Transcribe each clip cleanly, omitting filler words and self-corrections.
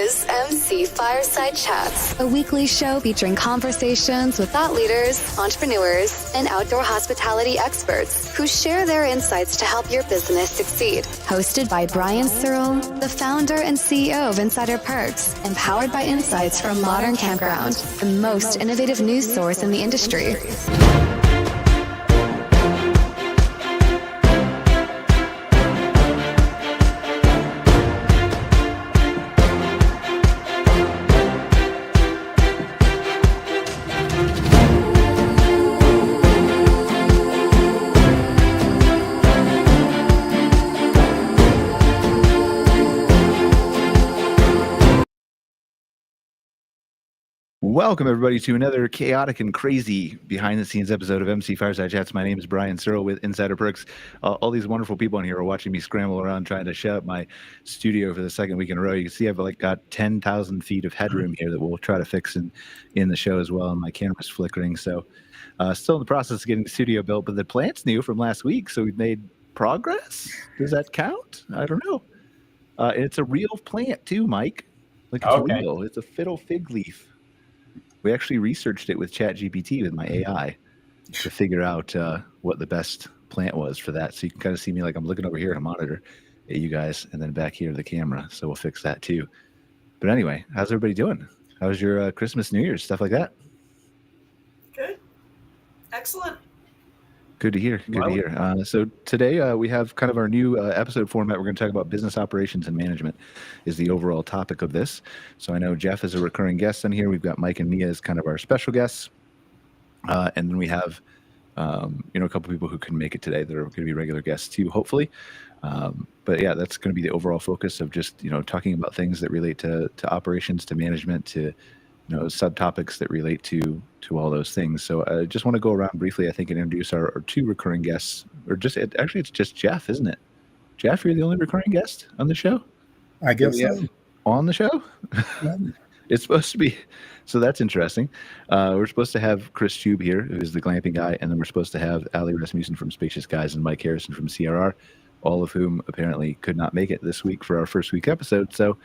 is MC Fireside Chats, a weekly show featuring conversations with thought leaders, entrepreneurs, and outdoor hospitality experts who share their insights to help your business succeed. Hosted by Brian Searl, the founder and CEO of Insider Perks, and powered by insights from Modern Campground, the most innovative news source in the industry. Welcome, everybody, to another chaotic and crazy behind-the-scenes episode of MC Fireside Chats. My name is Brian Searl with Insider Perks. All these wonderful people in here are watching me scramble around trying to shut up my studio for the second week in a row. You can see I've got 10,000 feet of headroom here that we'll try to fix in the show as well, and my camera's flickering. So still in the process of getting the studio built, but the plant's new from last week, so we've made progress. Does that count? I don't know. It's a real plant, too, Mike. Like, it's real. It's a fiddle fig leaf. We actually researched it with ChatGPT with my AI to figure out what the best plant was for that. So you can kind of see me like I'm looking over here at a monitor at you guys, and then back here at the camera. So we'll fix that too. But anyway, how's everybody doing? How was your Christmas, New Year's, stuff like that? Good. Excellent. Good to hear. Good to hear. So today we have kind of our new episode format. We're going to talk about business operations and management is the overall topic of this. So I know Jeff is a recurring guest on here. We've got Mike and Mia as kind of our special guests. And then we have, a couple people who couldn't make it today that are going to be regular guests too, hopefully. But yeah, that's going to be the overall focus of just, talking about things that relate to operations, to management, to subtopics that relate to all those things. So I just want to go around briefly, I think, and introduce our two recurring guests, or it's just Jeff, isn't it? Jeff, you're the only recurring guest on the show? I guess so. On the show? Yeah. It's supposed to be, so that's interesting. We're supposed to have Chris Jeub here, who is the glamping guy, and then we're supposed to have Rasmussen from Spacious Guys and Mike Harrison from CRR, all of whom apparently could not make it this week for our first week episode. So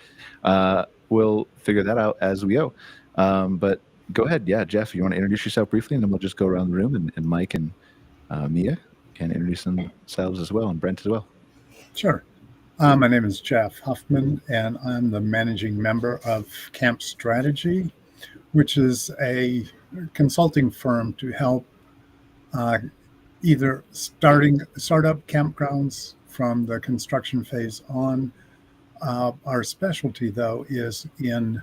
we'll figure that out as we go. But go ahead. Yeah, Jeff, you want to introduce yourself briefly, and then we'll just go around the room, and Mike and Mia can introduce themselves as well, and Brent as well. Sure. My name is Jeff Hoffman, and I'm the managing member of Camp Strategy, which is a consulting firm to help either start up campgrounds from the construction phase on. Our specialty, though, is in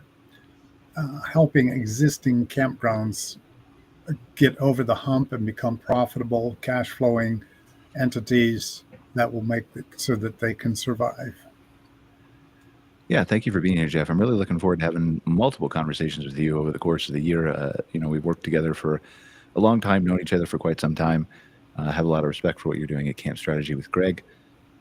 helping existing campgrounds get over the hump and become profitable, cash flowing entities that will make it so that they can survive. Yeah, thank you for being here, Jeff. I'm really looking forward to having multiple conversations with you over the course of the year. We've worked together for a long time, known each other for quite some time. I have a lot of respect for what you're doing at Camp Strategy with Greg.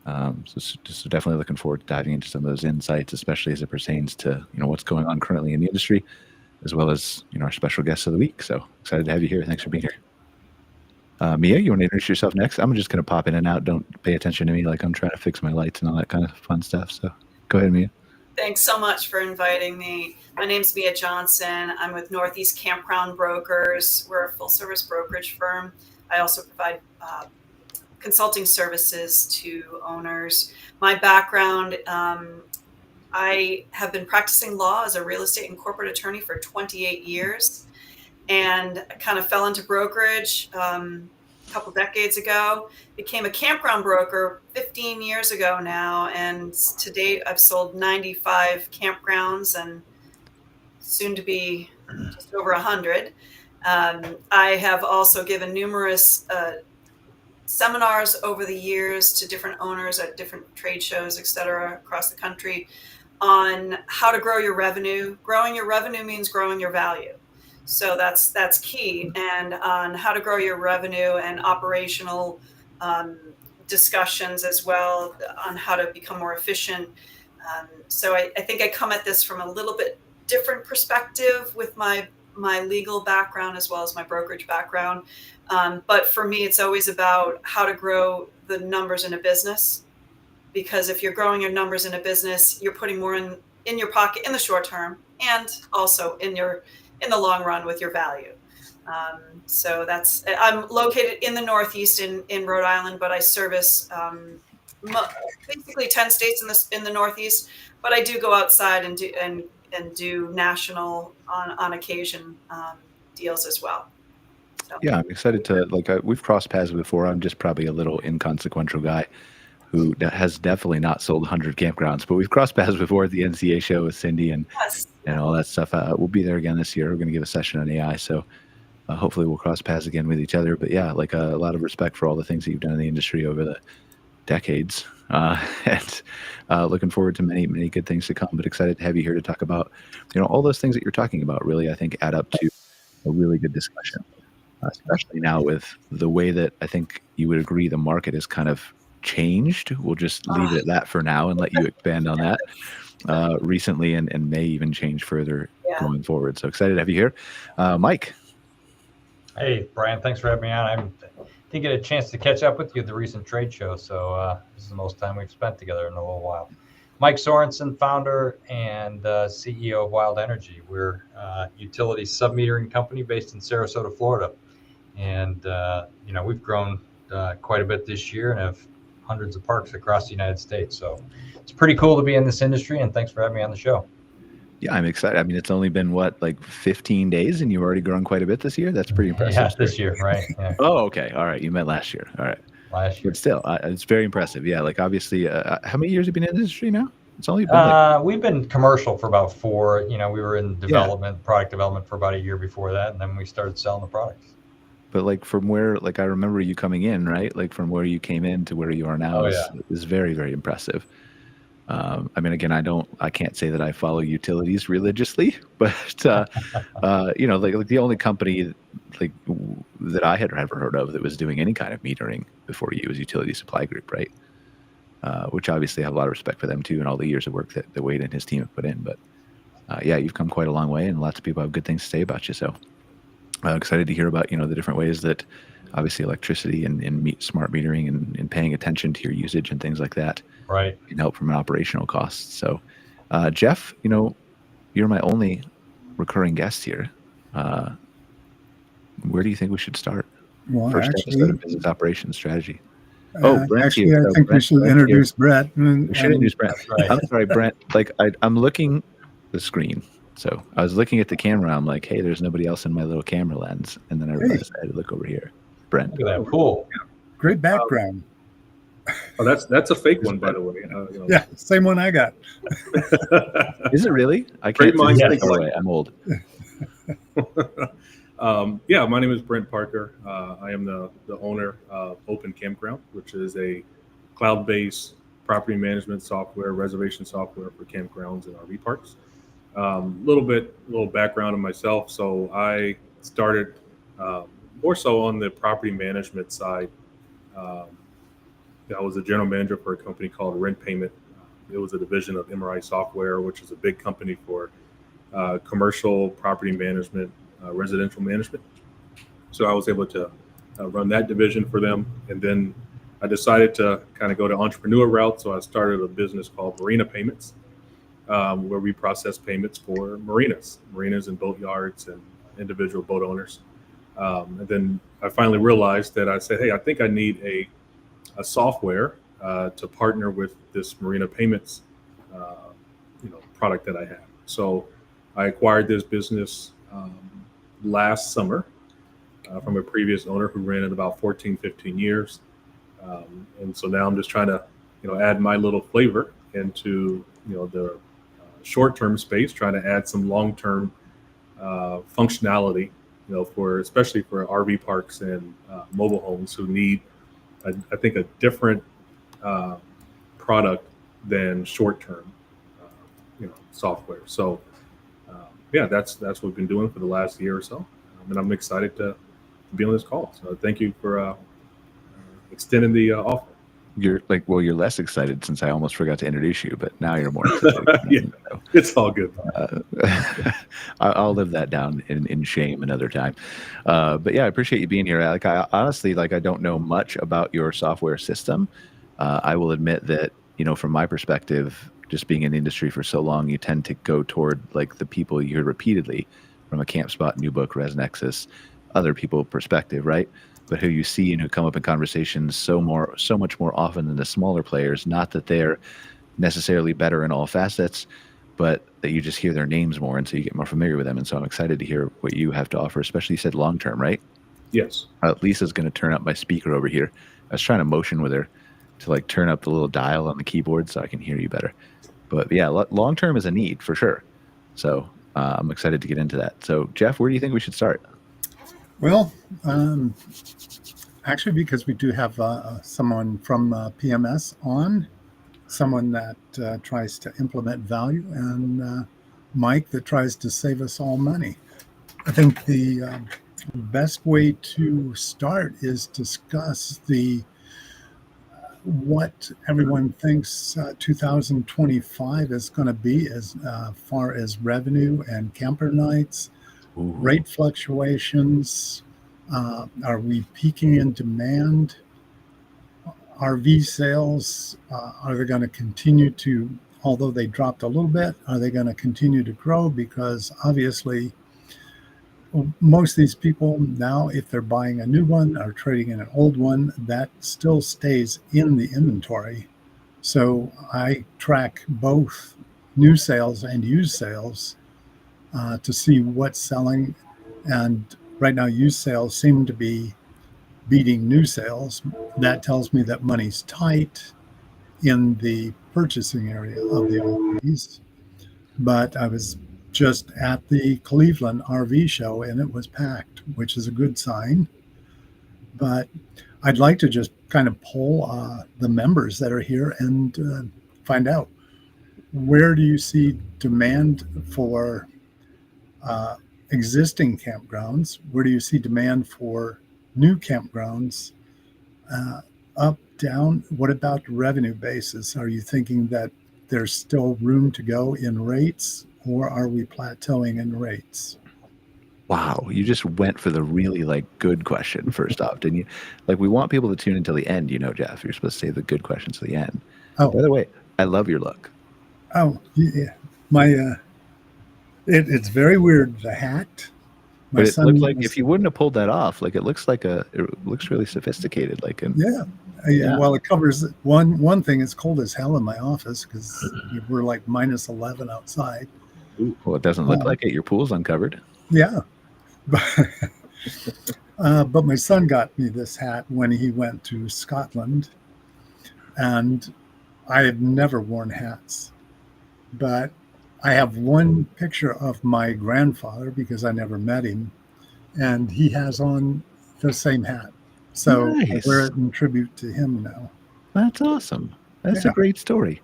So definitely looking forward to diving into some of those insights, especially as it pertains to what's going on currently in the industry, as well as our special guests of the week. So excited to have you here. Thanks for being here. Mia, you want to introduce yourself next? I'm just going to pop in and out. Don't pay attention to me like I'm trying to fix my lights and all that kind of fun stuff. So go ahead, Mia. Thanks so much for inviting me. My name's Mia Johnson. I'm with Northeast Campground Brokers. We're a full-service brokerage firm. I also provide consulting services to owners. My background, I have been practicing law as a real estate and corporate attorney for 28 years, and kind of fell into brokerage a couple decades ago. Became a campground broker 15 years ago now, and to date I've sold 95 campgrounds and soon to be just over 100. I have also given numerous seminars over the years to different owners at different trade shows, et cetera, across the country on how to grow your revenue. Growing your revenue means growing your value. So that's key. And on how to grow your revenue and operational discussions as well on how to become more efficient. So I think I come at this from a little bit different perspective with my legal background as well as my brokerage background. But for me, it's always about how to grow the numbers in a business, because if you're growing your numbers in a business, you're putting more in your pocket in the short term, and also in the long run with your value. So I'm located in the Northeast in Rhode Island, but I service basically 10 states in the Northeast. But I do go outside and do national on occasion deals as well. So. Yeah, I'm excited to we've crossed paths before. I'm just probably a little inconsequential guy who has definitely not sold 100 campgrounds, but we've crossed paths before at the NCA show with Cindy and all that stuff. We'll be there again this year. We're going to give a session on AI, so hopefully we'll cross paths again with each other. But yeah, a lot of respect for all the things that you've done in the industry over the decades, and looking forward to many, many good things to come. But excited to have you here to talk about, all those things that you're talking about. Really, I think add up to a really good discussion, especially now with the way that I think you would agree the market has kind of changed. We'll just leave it at that for now and let you expand on that. Recently and may even change further going forward. So excited to have you here. Mike. Hey, Brian, thanks for having me on. I didn't get a chance to catch up with you at the recent trade show, so this is the most time we've spent together in a little while. Mike Sorensen, founder and CEO of Wild Energy. We're a utility submetering company based in Sarasota, Florida. And, we've grown quite a bit this year and have hundreds of parks across the United States. So it's pretty cool to be in this industry, and thanks for having me on the show. Yeah, I'm excited. I mean, it's only been 15 days and you've already grown quite a bit this year. That's pretty impressive. Yeah, this year, right? Yeah. Oh, okay. All right. You meant last year. All right. Last year. But still, it's very impressive. Yeah. Obviously, how many years have you been in the industry now? It's only been we've been commercial for about 4. We were in product development for about a year before that, and then we started selling the products. But from where, I remember you coming in, right? from where you came in to where you are now is very, very impressive. I mean, again, I can't say that I follow utilities religiously, but the only company that I had ever heard of that was doing any kind of metering before you was Utility Supply Group, right? Which obviously I have a lot of respect for them too, and all the years of work that Wade and his team have put in. But you've come quite a long way, and lots of people have good things to say about you. So excited to hear about the different ways that obviously electricity and smart metering and paying attention to your usage and things like that can help from an operational cost. So Jeff, you're my only recurring guest here. Where do you think we should start? Well, First episode of business operations strategy. Brent, actually, I think we should introduce Brent. We should introduce Brent. Right. I'm sorry, Brent. I'm looking the screen. So I was looking at the camera. I'm like, hey, there's nobody else in my little camera lens. And then I realized I had to look over here. Brent. Look at that pool. Great background. Oh, that's a fake one, by the way. Yeah, same one I got. Is it really? I can't see it away. I'm old. My name is Brent Parker. I am the owner of Open Campground, which is a cloud-based property management software, reservation software for campgrounds and RV parks. Little background on myself. So I started more so on the property management side. I was a general manager for a company called Rent Payment. It was a division of MRI Software, which is a big company for commercial property management, residential management. So I was able to run that division for them. And then I decided to kind of go to entrepreneur route. So I started a business called Marina Payments, where we process payments for marinas and boat yards and individual boat owners. And then I finally realized that I said, hey, I think I need a software to partner with this Marina Payments product that I have. So I acquired this business last summer from a previous owner who ran it about 14, 15 years. And so now I'm just trying to, add my little flavor into, the short-term space, trying to add some long-term functionality, especially for RV parks and mobile homes who need, I think, a different product than short-term, software. So, that's what we've been doing for the last year or so, and I'm excited to be on this call. So, thank you for extending the offer. You're less excited since I almost forgot to introduce you, but now you're more excited. It's all good. I'll live that down in shame another time. But I appreciate you being here. I honestly, I don't know much about your software system. I will admit that, from my perspective, just being in the industry for so long, you tend to go toward like the people you heard repeatedly from a CampSpot, New Book, ResNexus, other people perspective, right? But who you see and who come up in conversations so much more often than the smaller players. Not that they're necessarily better in all facets, but that you just hear their names more, and so you get more familiar with them. And so I'm excited to hear what you have to offer, especially you said long term, right? Yes. Lisa's going to turn up my speaker over here. I was trying to motion with her to like turn up the little dial on the keyboard so I can hear you better. But yeah, long term is a need for sure. So I'm excited to get into that. So Jeff, where do you think we should start? Well, actually, because we do have someone from PMS on, someone that tries to implement value, and Mike that tries to save us all money. I think the best way to start is discuss what everyone thinks 2025 is going to be as far as revenue and camper nights, rate fluctuations. Are we peaking in demand? RV sales, are they going to continue to, although they dropped a little bit, are they going to continue to grow? Because obviously, most of these people now, if they're buying a new one or trading in an old one, that still stays in the inventory. So I track both new sales and used sales to see what's selling. And right now, used sales seem to be beating new sales. That tells me that money's tight in the purchasing area of the RVs. But I was just at the Cleveland RV show and it was packed, which is a good sign. But I'd like to just kind of poll the members that are here and find out, where do you see demand for existing campgrounds? Where do you see demand for new campgrounds? Up, down? What about the revenue basis? Are you thinking that there's still room to go in rates, or are we plateauing in rates? Wow, you just went for the really like good question first off, didn't you? Like, we want people to tune until the end, Jeff. You're supposed to say the good questions to the end. Oh, by the way, I love your look. Oh, yeah. It's very weird. The hat. But it looks like, if you wouldn't have pulled that off, like it looks really sophisticated. Yeah. Well, it covers one thing. It's cold as hell in my office because we're like minus 11 outside. Ooh, well, it doesn't look like it. Your pool's uncovered. Yeah. But my son got me this hat when he went to Scotland, and I have never worn hats, but I have one picture of my grandfather because I never met him, and he has on the same hat. So nice. I wear it in tribute to him now. That's awesome. That's a great story.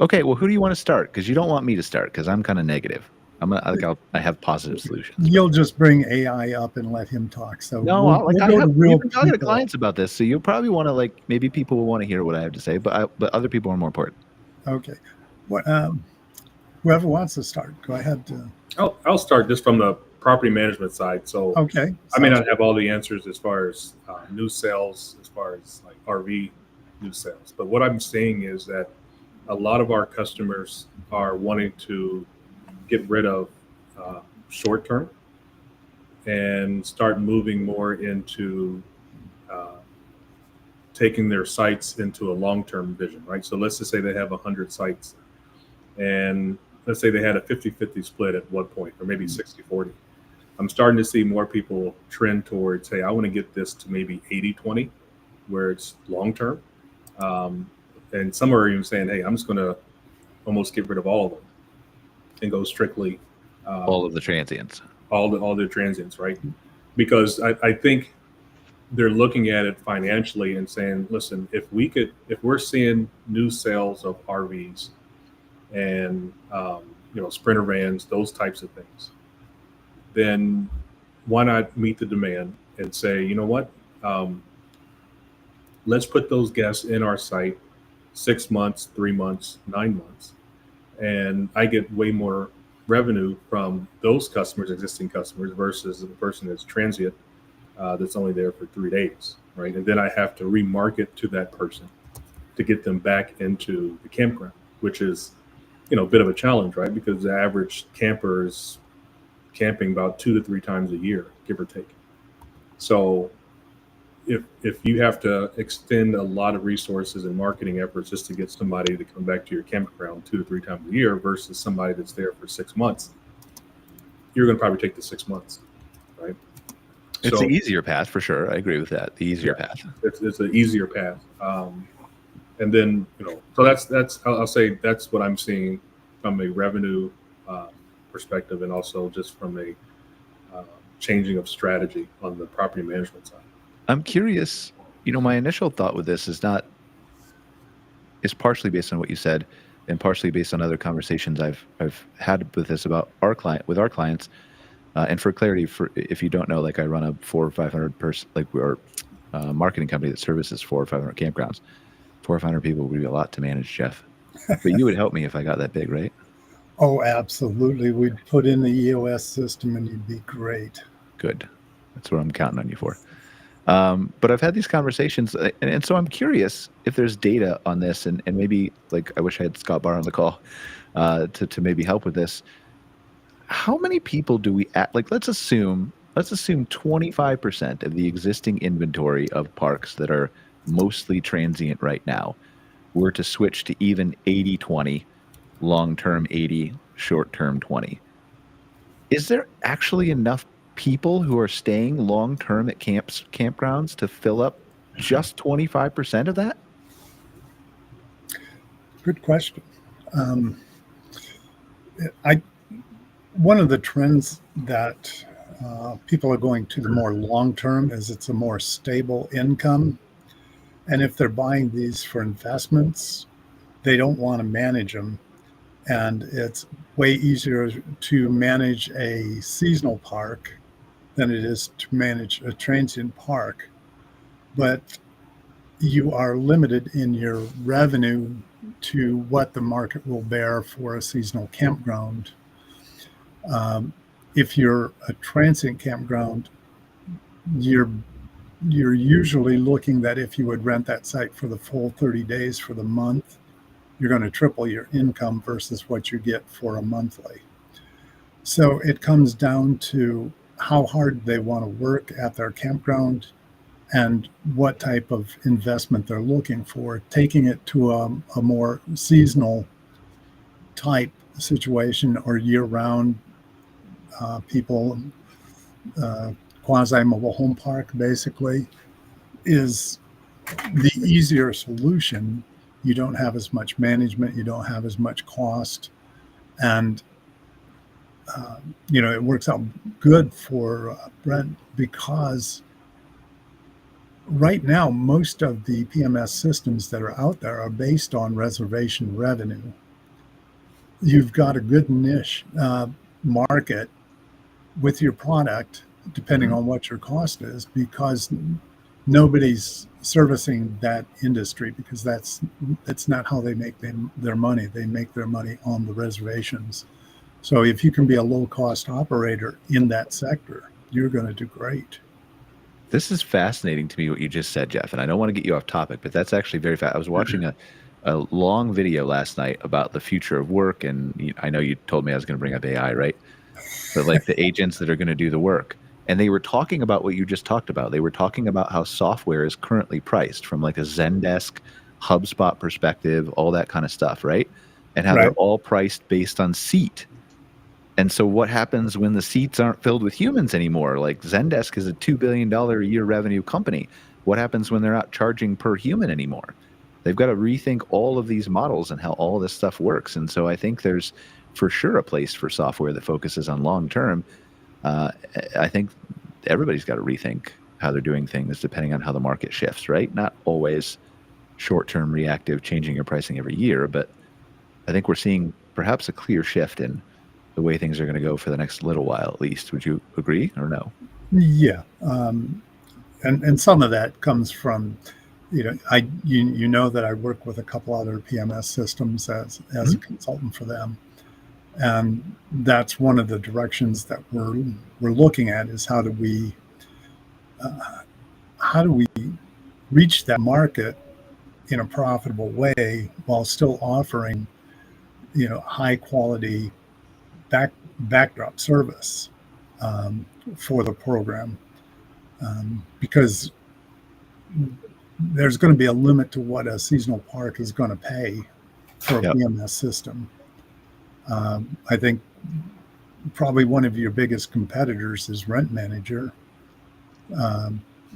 Okay, well, who do you want to start? Because you don't want me to start because I'm kind of negative. I have positive solutions. You'll just bring AI up and let him talk. So no, we've been talking to clients about this, so you'll probably want to maybe people will want to hear what I have to say, but other people are more important. Okay. Whoever wants to start, go ahead. I'll start just from the property management side. So okay, I may not have all the answers as far as new sales, as far as like RV new sales, but what I'm seeing is that a lot of our customers are wanting to get rid of short term and start moving more into taking their sites into a long-term vision, right? So let's just say they have 100 sites, and let's say they had a 50-50 split at one point, or maybe 60-40. I'm starting to see more people trend towards, hey, I want to get this to maybe 80-20, where it's long-term. And some are even saying, hey, I'm just going to almost get rid of all of them and go strictly all of the transients, all the transients, right? Because I think they're looking at it financially and saying, listen, if we're seeing new sales of RVs and sprinter vans, those types of things, then why not meet the demand and say, you know what, let's put those guests in our site 6 months, 3 months, 9 months, and I get way more revenue from those customers, existing customers, versus the person that's transient, that's only there for 3 days, right? And then I have to remarket to that person to get them back into the campground, which is a bit of a challenge, right? Because the average camper is camping about 2 to 3 times a year, give or take. So if you have to extend a lot of resources and marketing efforts just to get somebody to come back to your campground 2 to 3 times a year versus somebody that's there for 6 months, you're going to probably take the 6 months, right? It's So the easier path for sure. I agree with that. The easier path. It's an easier path. And then, so that's I'll say that's what I'm seeing from a revenue perspective, and also just from a changing of strategy on the property management side. I'm curious, my initial thought with this is partially based on what you said and partially based on other conversations I've had with this about our clients. And for clarity, if you don't know, like I run a 400 or 500 person, like we're a marketing company that services 400 or 500 campgrounds. 400 or 500 people would be a lot to manage, Jeff. But you would help me if I got that big, right? Oh, absolutely. We'd put in the EOS system and you'd be great. Good. That's what I'm counting on you for. But I've had these conversations, and so I'm curious if there's data on this, and maybe, like, I wish I had Scott Barr on the call to maybe help with this. How many people do we let's assume 25% of the existing inventory of parks that are mostly transient right now were to switch to even 80-20, long-term 80, short-term 20. Is there actually enough people who are staying long-term at campgrounds to fill up just 25% of that? Good question. One of the trends that people are going to the more long-term is it's a more stable income. And if they're buying these for investments, they don't want to manage them. And it's way easier to manage a seasonal park than it is to manage a transient park. But you are limited in your revenue to what the market will bear for a seasonal campground. If you're a transient campground, you're usually looking that if you would rent that site for the full 30 days for the month, you're going to triple your income versus what you get for a monthly. So it comes down to how hard they want to work at their campground and what type of investment they're looking for. Taking it to a more seasonal type situation or year-round people, quasi-mobile home park basically, is the easier solution. You don't have as much management, you don't have as much cost, and it works out good for Brent, because right now most of the PMS systems that are out there are based on reservation revenue. You've got a good niche market with your product, depending on what your cost is, because nobody's servicing that industry, because that's not how they make their money. They make their money on the reservations. So if you can be a low-cost operator in that sector, you're going to do great. This is fascinating to me what you just said, Jeff, and I don't want to get you off topic, but that's actually very fast. I was watching a long video last night about the future of work, and I know you told me I was going to bring up AI, right? But like the agents that are going to do the work. And they were talking about what you just talked about. They were talking about how software is currently priced from like a Zendesk, HubSpot perspective, all that kind of stuff, right? And how they're all priced based on seat. And so what happens when the seats aren't filled with humans anymore? Like Zendesk is a $2 billion a year revenue company. What happens when they're not charging per human anymore? They've got to rethink all of these models and how all this stuff works. And so I think there's for sure a place for software that focuses on long-term. I think everybody's got to rethink how they're doing things depending on how the market shifts, right? Not always short-term reactive, changing your pricing every year, but I think we're seeing perhaps a clear shift in the way things are going to go for the next little while, at least. Would you agree or no? Yeah. And some of that comes from, you know that I work with a couple other PMS systems as a consultant for them. And that's one of the directions that we're looking at, is how do we reach that market in a profitable way while still offering high quality backdrop service for the program, because there's going to be a limit to what a seasonal park is going to pay for a PMS system. I think probably one of your biggest competitors is Rent Manager,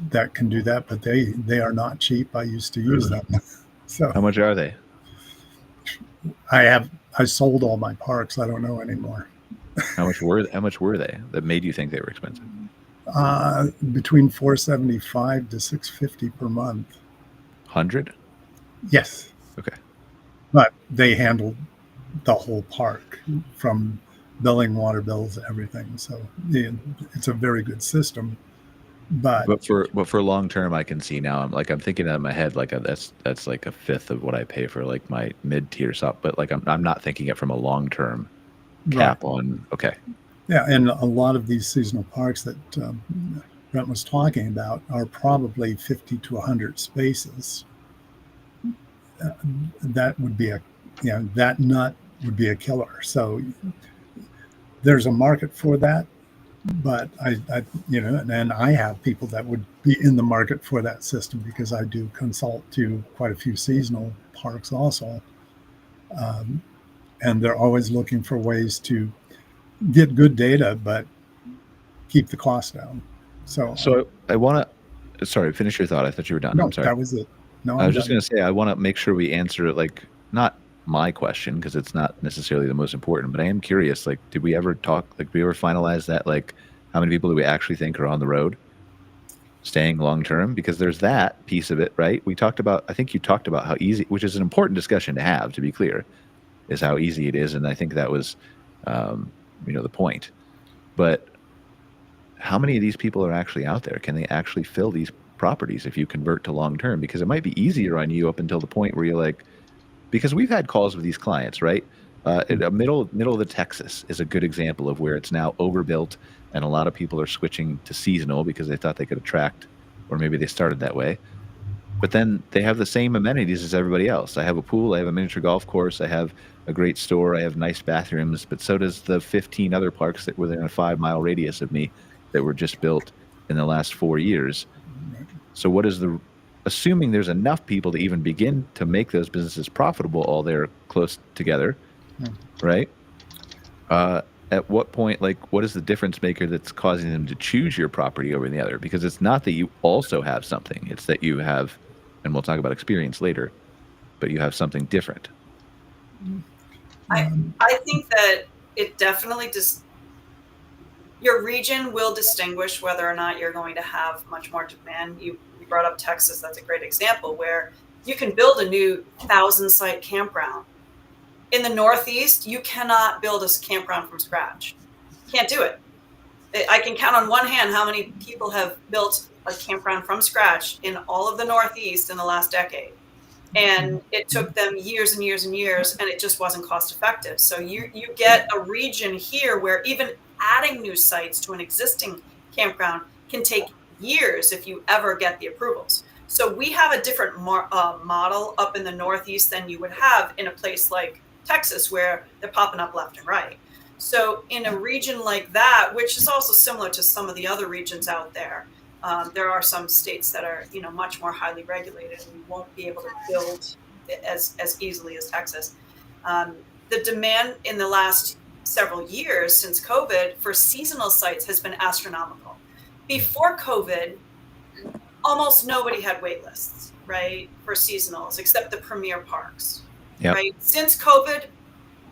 that can do that, but they are not cheap. I used to use them. So how much are they? I sold all my parks. I don't know anymore. How much were they that made you think they were expensive? Between $475 to $650 per month. 100? Yes. Okay. But they handled the whole park, from billing, water bills, everything. So it's a very good system. But for long term, I can see now. I'm thinking in my head that's like a fifth of what I pay for like my mid tier stuff. But like I'm not thinking it from a long term cap on. Okay. Yeah, and a lot of these seasonal parks that Brent was talking about are probably 50 to 100 spaces. That would be that nut would be a killer. So there's a market for that, but I and I have people that would be in the market for that system, because I do consult to quite a few seasonal parks also, and they're always looking for ways to get good data, but keep the cost down. So I want to. Sorry, finish your thought. I thought you were done. No, I'm sorry. that was it. No, I was just going to say, I want to make sure we answer it, like, not my question, because it's not necessarily the most important, but I am curious, like, did we ever finalize that, like, how many people do we actually think are on the road staying long term? Because there's that piece of it, right? I think you talked about how easy, which is an important discussion to have, to be clear, is how easy it is. And I think that was, the point. But how many of these people are actually out there? Can they actually fill these properties if you convert to long term? Because it might be easier on you up until the point where you're like, because we've had calls with these clients, right? Middle of the Texas is a good example of where it's now overbuilt, and a lot of people are switching to seasonal because they thought they could attract, or maybe they started that way. But then they have the same amenities as everybody else. I have a pool, I have a miniature golf course, I have a great store, I have nice bathrooms, but so does the 15 other parks that were within a 5-mile radius of me that were just built in the last 4 years. So what is assuming there's enough people to even begin to make those businesses profitable, all they're close together, right? At what point, like, what is the difference maker that's causing them to choose your property over the other? Because it's not that you also have something, it's that you have, and we'll talk about experience later, but you have something different. I think that it definitely your region will distinguish whether or not you're going to have much more demand. You brought up Texas. That's a great example where you can build a new 1,000-site campground. In the Northeast, you cannot build a campground from scratch. Can't do it. I can count on one hand how many people have built a campground from scratch in all of the Northeast in the last decade. And it took them years and years and years, and it just wasn't cost effective. So you get a region here where even adding new sites to an existing campground can take years if you ever get the approvals. So we have a different model up in the Northeast than you would have in a place like Texas, where they're popping up left and right. So in a region like that, which is also similar to some of the other regions out there, there are some states that are, much more highly regulated, and you won't be able to build as easily as Texas. The demand in the last several years since COVID for seasonal sites has been astronomical. Before COVID, almost nobody had wait lists, right, for seasonals, except the premier parks. Yep. Right? Since COVID,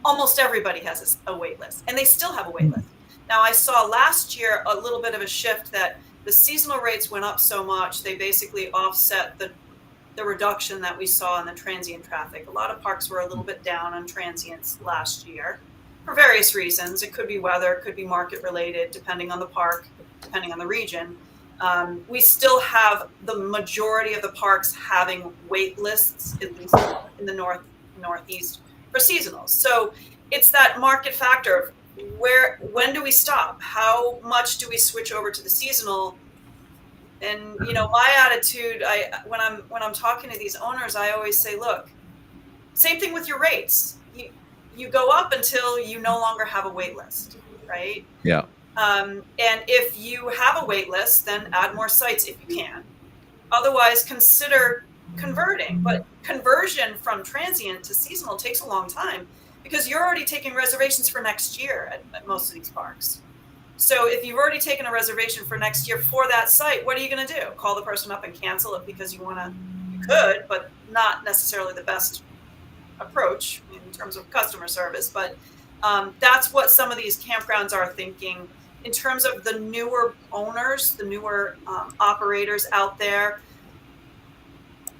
almost everybody has a wait list, and they still have a wait list. Now, I saw last year a little bit of a shift that the seasonal rates went up so much, they basically offset the reduction that we saw in the transient traffic. A lot of parks were a little bit down on transients last year for various reasons. It could be weather, it could be market related, depending on the park, depending on the region. We still have the majority of the parks having wait lists, at least in the Northeast, for seasonals. So it's that market factor of when do we stop? How much do we switch over to the seasonal? And my attitude, when I'm talking to these owners, I always say, look, same thing with your rates. you go up until you no longer have a wait list, right? Yeah. And if you have a wait list, then add more sites if you can. Otherwise, consider converting. But conversion from transient to seasonal takes a long time because you're already taking reservations for next year at most of these parks. So if you've already taken a reservation for next year for that site, what are you going to do? Call the person up and cancel it because you could, but not necessarily the best approach in terms of customer service. But that's what some of these campgrounds are thinking in terms of the newer owners, the newer operators out there.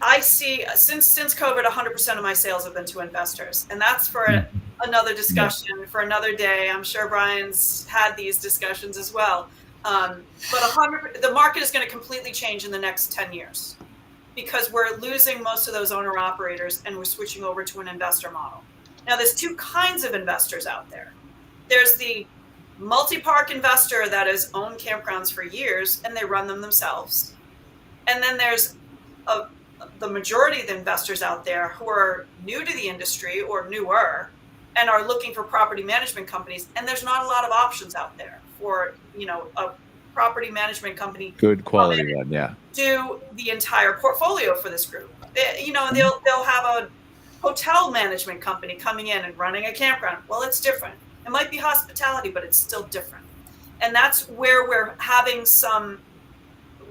I see since COVID, 100% of my sales have been to investors, and that's for another discussion for another day. I'm sure Brian's had these discussions as well. But the market is going to completely change in the next 10 years because we're losing most of those owner operators and we're switching over to an investor model. Now, there's two kinds of investors out there. There's the multi-park investor that has owned campgrounds for years and they run them themselves. And then there's the majority of the investors out there who are new to the industry or newer and are looking for property management companies. And there's not a lot of options out there for, a property management company. Good quality one, yeah. Do the entire portfolio for this group. They'll have a hotel management company coming in and running a campground. Well, it's different. It might be hospitality, but it's still different. And that's where we're having some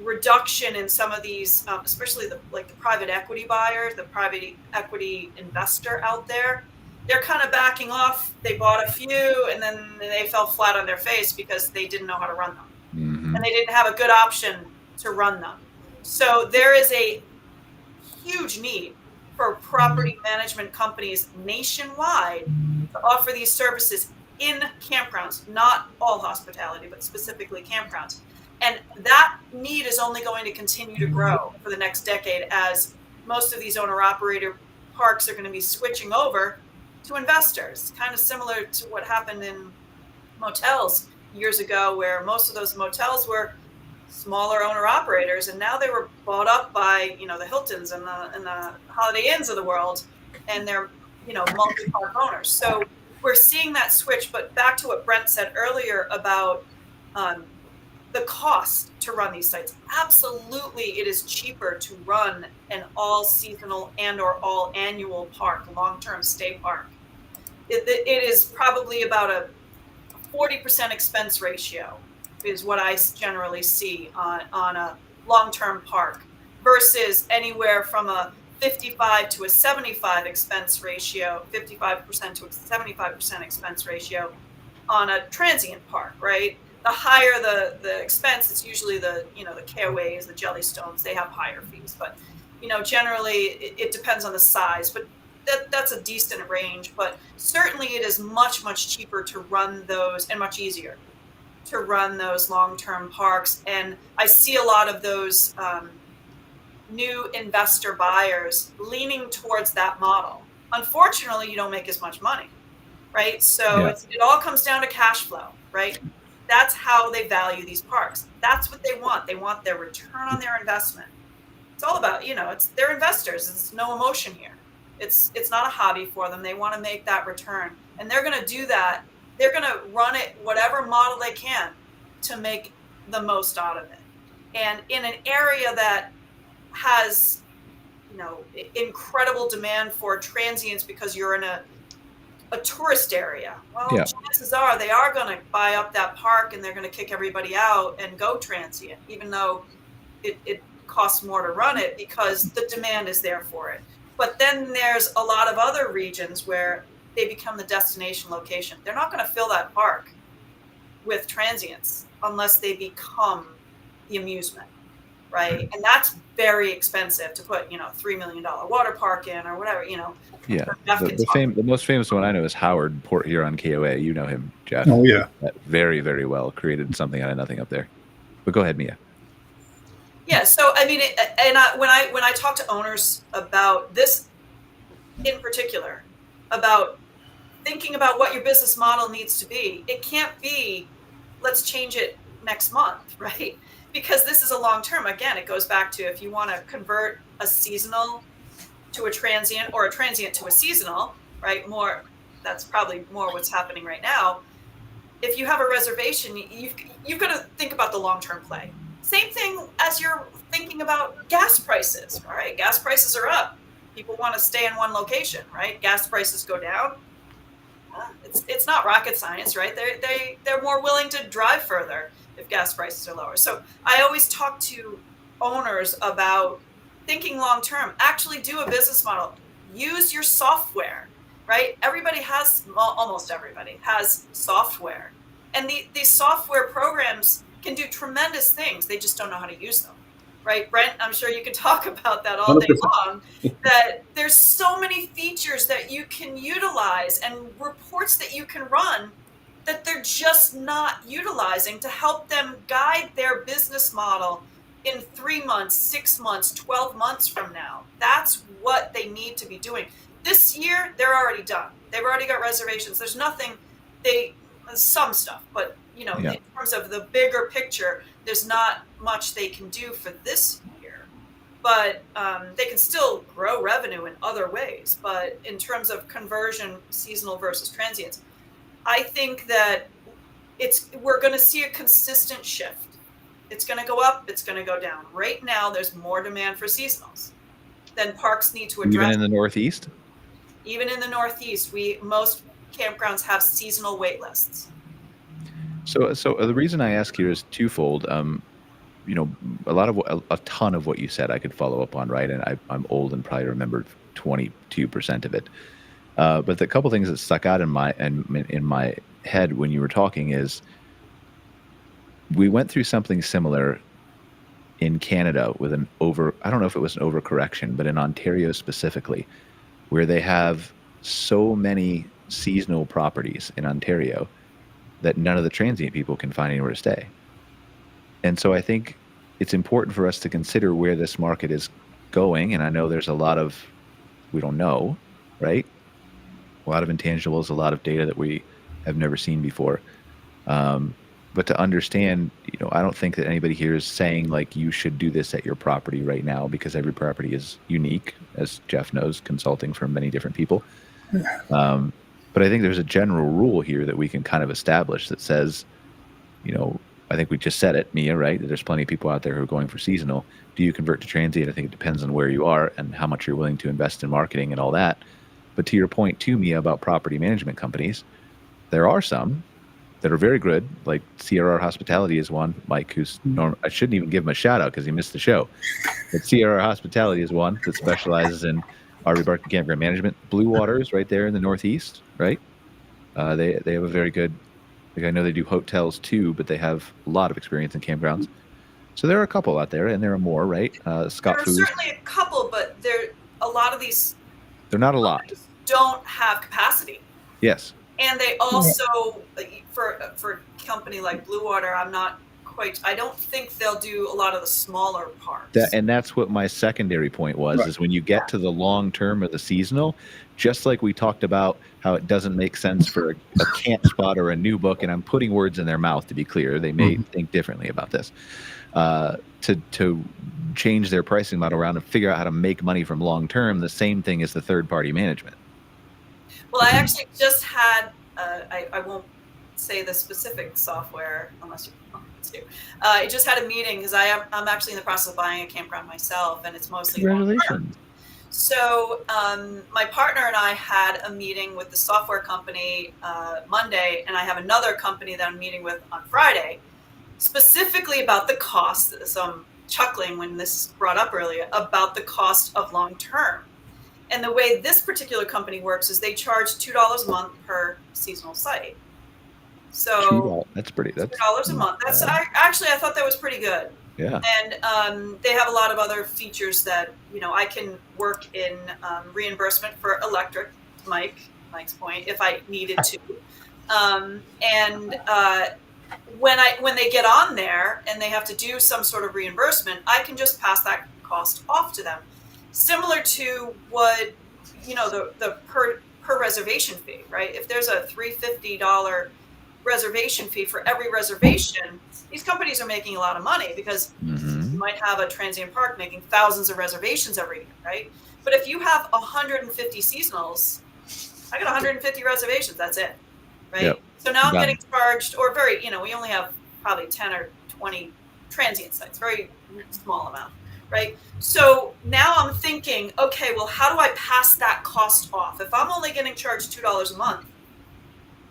reduction in some of these, especially the private equity buyers, the private equity investor out there. They're kind of backing off. They bought a few and then they fell flat on their face because they didn't know how to run them. Mm-hmm. And they didn't have a good option to run them. So there is a huge need for property management companies nationwide to offer these services in campgrounds, not all hospitality, but specifically campgrounds. And that need is only going to continue to grow for the next decade as most of these owner-operator parks are going to be switching over to investors, kind of similar to what happened in motels years ago, where most of those motels were smaller owner-operators, and now they were bought up by, the Hiltons and the Holiday Inns of the world, and they're, multi-park owners. So we're seeing that switch. But back to what Brent said earlier about the cost to run these sites. Absolutely, it is cheaper to run an all seasonal and or all annual park, long-term stay park. It is probably about a 40% expense ratio is what I generally see on a long-term park versus anywhere from a 55 to a 75 expense ratio, 55% to a 75% expense ratio on a transient park, right? The higher the expense, it's usually the KOAs, the Jellystones, they have higher fees. But, generally it depends on the size, but that's a decent range. But certainly it is much, much cheaper to run those and much easier to run those long-term parks. And I see a lot of those new investor buyers leaning towards that model. Unfortunately, you don't make as much money, right? So it all comes down to cash flow, right? That's how they value these parks. That's what they want. They want their return on their investment. It's all about, they're investors. It's no emotion here. It's not a hobby for them. They want to make that return. And they're going to do that. They're going to run it whatever model they can to make the most out of it. And in an area that has, incredible demand for transients because you're in a tourist area. Well, chances are they are going to buy up that park and they're going to kick everybody out and go transient, even though it costs more to run it because the demand is there for it. But then there's a lot of other regions where they become the destination location. They're not going to fill that park with transients unless they become the amusement, right? And that's very expensive to put, $3 million water park in or whatever, Yeah, the most famous one I know is Howard, Port Huron KOA. You know him, Jeff. Oh, yeah. Very, very well. Created something out of nothing up there. But go ahead, Mia. Yeah, so I mean, when I talk to owners about this in particular, about thinking about what your business model needs to be, it can't be, let's change it next month, right? Because this is a long term. Again, it goes back to if you want to convert a seasonal to a transient or a transient to a seasonal, right? More that's probably more what's happening right now. If you have a reservation, you've got to think about the long-term play. Same thing as you're thinking about gas prices, all right? Gas prices are up. People want to stay in one location, right? Gas prices go down. It's not rocket science, right? They're more willing to drive further if gas prices are lower. So I always talk to owners about thinking long-term. Actually do a business model. Use your software. Right? Almost everybody has software. And these software programs can do tremendous things. They just don't know how to use them. Right? Brent, I'm sure you could talk about that all day 100%. long, that there's so many features that you can utilize and reports that you can run that they're just not utilizing to help them guide their business model in 3 months, 6 months, 12 months from now. That's what they need to be doing. This year, they're already done. They've already got reservations. There's nothing, some stuff, but in terms of the bigger picture, there's not much they can do for this year. But they can still grow revenue in other ways. But in terms of conversion, seasonal versus transients, I think that we're going to see a consistent shift. It's going to go up. It's going to go down. Right now, there's more demand for seasonals than parks need to address. Even in the Northeast? Even in the Northeast, most campgrounds have seasonal wait lists. So the reason I ask here is twofold. A ton of what you said I could follow up on, right? And I'm old and probably remembered 22% of it. But the couple things that stuck out in my head when you were talking is we went through something similar in Canada with I don't know if it was an overcorrection, but in Ontario specifically, where they have so many seasonal properties in Ontario that none of the transient people can find anywhere to stay. And so I think it's important for us to consider where this market is going. And I know there's a lot of, we don't know, right? A lot of intangibles, a lot of data that we have never seen before. But to understand, I don't think that anybody here is saying like you should do this at your property right now, because every property is unique, as Jeff knows, consulting from many different people. But I think there's a general rule here that we can kind of establish that says, I think we just said it, Mia, right? That there's plenty of people out there who are going for seasonal. Do you convert to transient? I think it depends on where you are and how much you're willing to invest in marketing and all that. But to your point too, Mia, about property management companies, there are some that are very good, like CRR Hospitality is one. Mike, I shouldn't even give him a shout out because he missed the show. But CRR Hospitality is one that specializes in RV park and campground management. Blue Water is right there in the Northeast, right? They have a very good, I know they do hotels too, but they have a lot of experience in campgrounds. So there are a couple out there, and there are more, right? Scott There are Food. certainly a couple, but a lot of these. They're not a lot. Don't have capacity. Yes. And they also, for a company like Blue Water, I don't think they'll do a lot of the smaller parts. And that's what my secondary point was, right. Is when you get to the long term of the seasonal, just like we talked about how it doesn't make sense for a camp spot or a new book, and I'm putting words in their mouth to be clear, they may think differently about this, to change their pricing model around and figure out how to make money from long term, the same thing as the third party management. Well, I actually just had, I won't say the specific software unless you want me to. I just had a meeting because I'm actually in the process of buying a campground myself, and it's mostly congratulations. So my partner and I had a meeting with the software company Monday, and I have another company that I'm meeting with on Friday, specifically about the cost. So I'm chuckling when this is brought up earlier about the cost of long term. And the way this particular company works is they charge $2 a month per seasonal site. So that's pretty. That's $2 a month. That's I thought that was pretty good. Yeah. And they have a lot of other features that I can work in reimbursement for electric. Mike's point, if I needed to. When they get on there and they have to do some sort of reimbursement, I can just pass that cost off to them. Similar to what, the per reservation fee, right? If there's a $350 reservation fee for every reservation, these companies are making a lot of money because you might have a transient park making thousands of reservations every year, right? But if you have 150 seasonals, I got 150 reservations. That's it. Right. Yep. So now I'm Got getting charged, or very, we only have probably 10 or 20 transient sites, very small amount. Right. So now I'm thinking, okay, well, how do I pass that cost off? If I'm only getting charged $2 a month,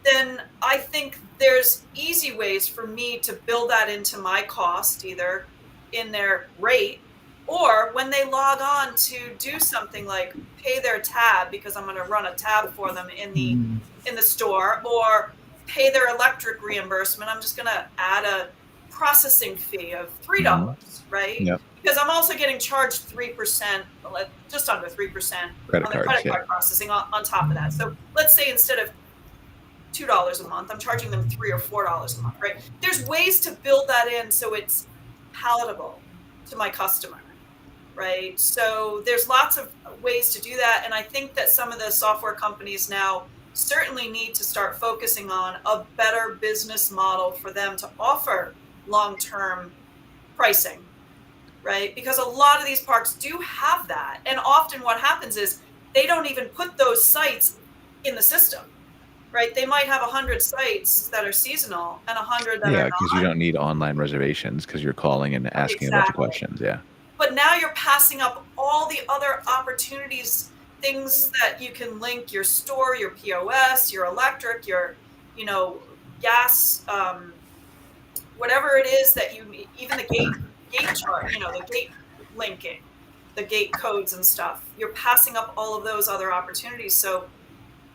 then I think there's easy ways for me to build that into my cost, either in their rate, or when they log on to do something like pay their tab, because I'm going to run a tab for them in the store, or pay their electric reimbursement, I'm just going to add a processing fee of $3, right? Yep. Because I'm also getting charged 3%, just under 3% on the credit card processing on top of that. So let's say instead of $2 a month, I'm charging them $3 or $4 a month, right? There's ways to build that in so it's palatable to my customer, right? So there's lots of ways to do that. And I think that some of the software companies now certainly need to start focusing on a better business model for them to offer long-term pricing, right? Because a lot of these parks do have that. And often what happens is they don't even put those sites in the system, right? They might have 100 sites that are seasonal and 100 that are not. Yeah, because you don't need online reservations because you're calling and asking a bunch of questions. Yeah. But now you're passing up all the other opportunities, things that you can link your store, your POS, your electric, your, gas, whatever it is that you, even the gate chart, the gate linking, the gate codes and stuff. You're passing up all of those other opportunities. So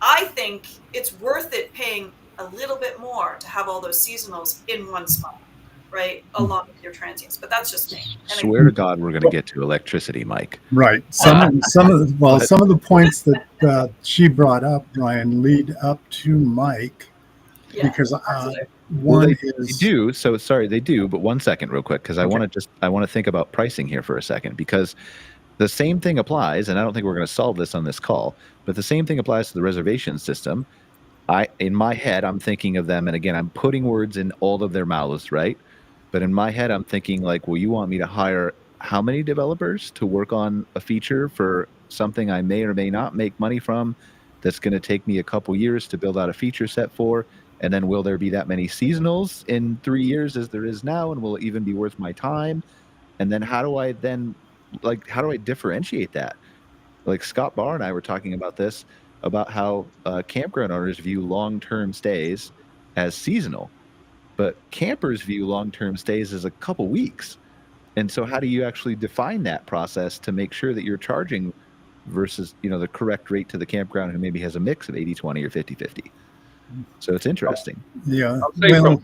I think it's worth it paying a little bit more to have all those seasonals in one spot, right? Along with your transients. But that's just me. And Swear to God, we're going to get to electricity, Mike. Right. Some of the points that she brought up, Brian, lead up to Mike, because they do. So sorry, they do. But 1 second, real quick, because I want to think about pricing here for a second, because the same thing applies, and I don't think we're going to solve this on this call, but the same thing applies to the reservation system. In my head, I'm thinking of them, and again, I'm putting words in all of their mouths, right? But in my head, I'm thinking like, well, you want me to hire how many developers to work on a feature for something I may or may not make money from that's going to take me a couple years to build out a feature set for? And then will there be that many seasonals in 3 years as there is now? And will it even be worth my time? And then how do I differentiate that? Like Scott Barr and I were talking about this, about how campground owners view long-term stays as seasonal, but campers view long-term stays as a couple weeks. And so how do you actually define that process to make sure that you're charging versus, the correct rate to the campground who maybe has a mix of 80-20 or 50-50? So it's interesting. Yeah. Well,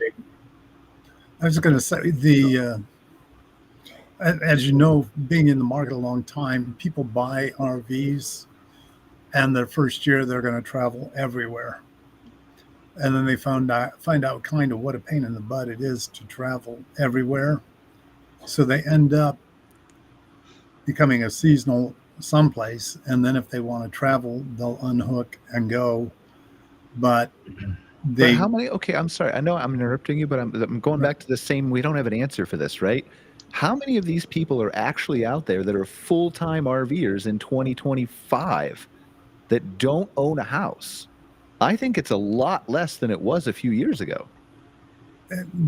I was going to say as you know, being in the market a long time, people buy RVs, and their first year they're going to travel everywhere, and then they find out kind of what a pain in the butt it is to travel everywhere. So they end up becoming a seasonal someplace, and then if they want to travel, they'll unhook and go. But how many? Okay, I'm sorry. I know I'm interrupting you, but I'm going back to the same. We don't have an answer for this, right? How many of these people are actually out there that are full-time RVers in 2025 that don't own a house? I think it's a lot less than it was a few years ago.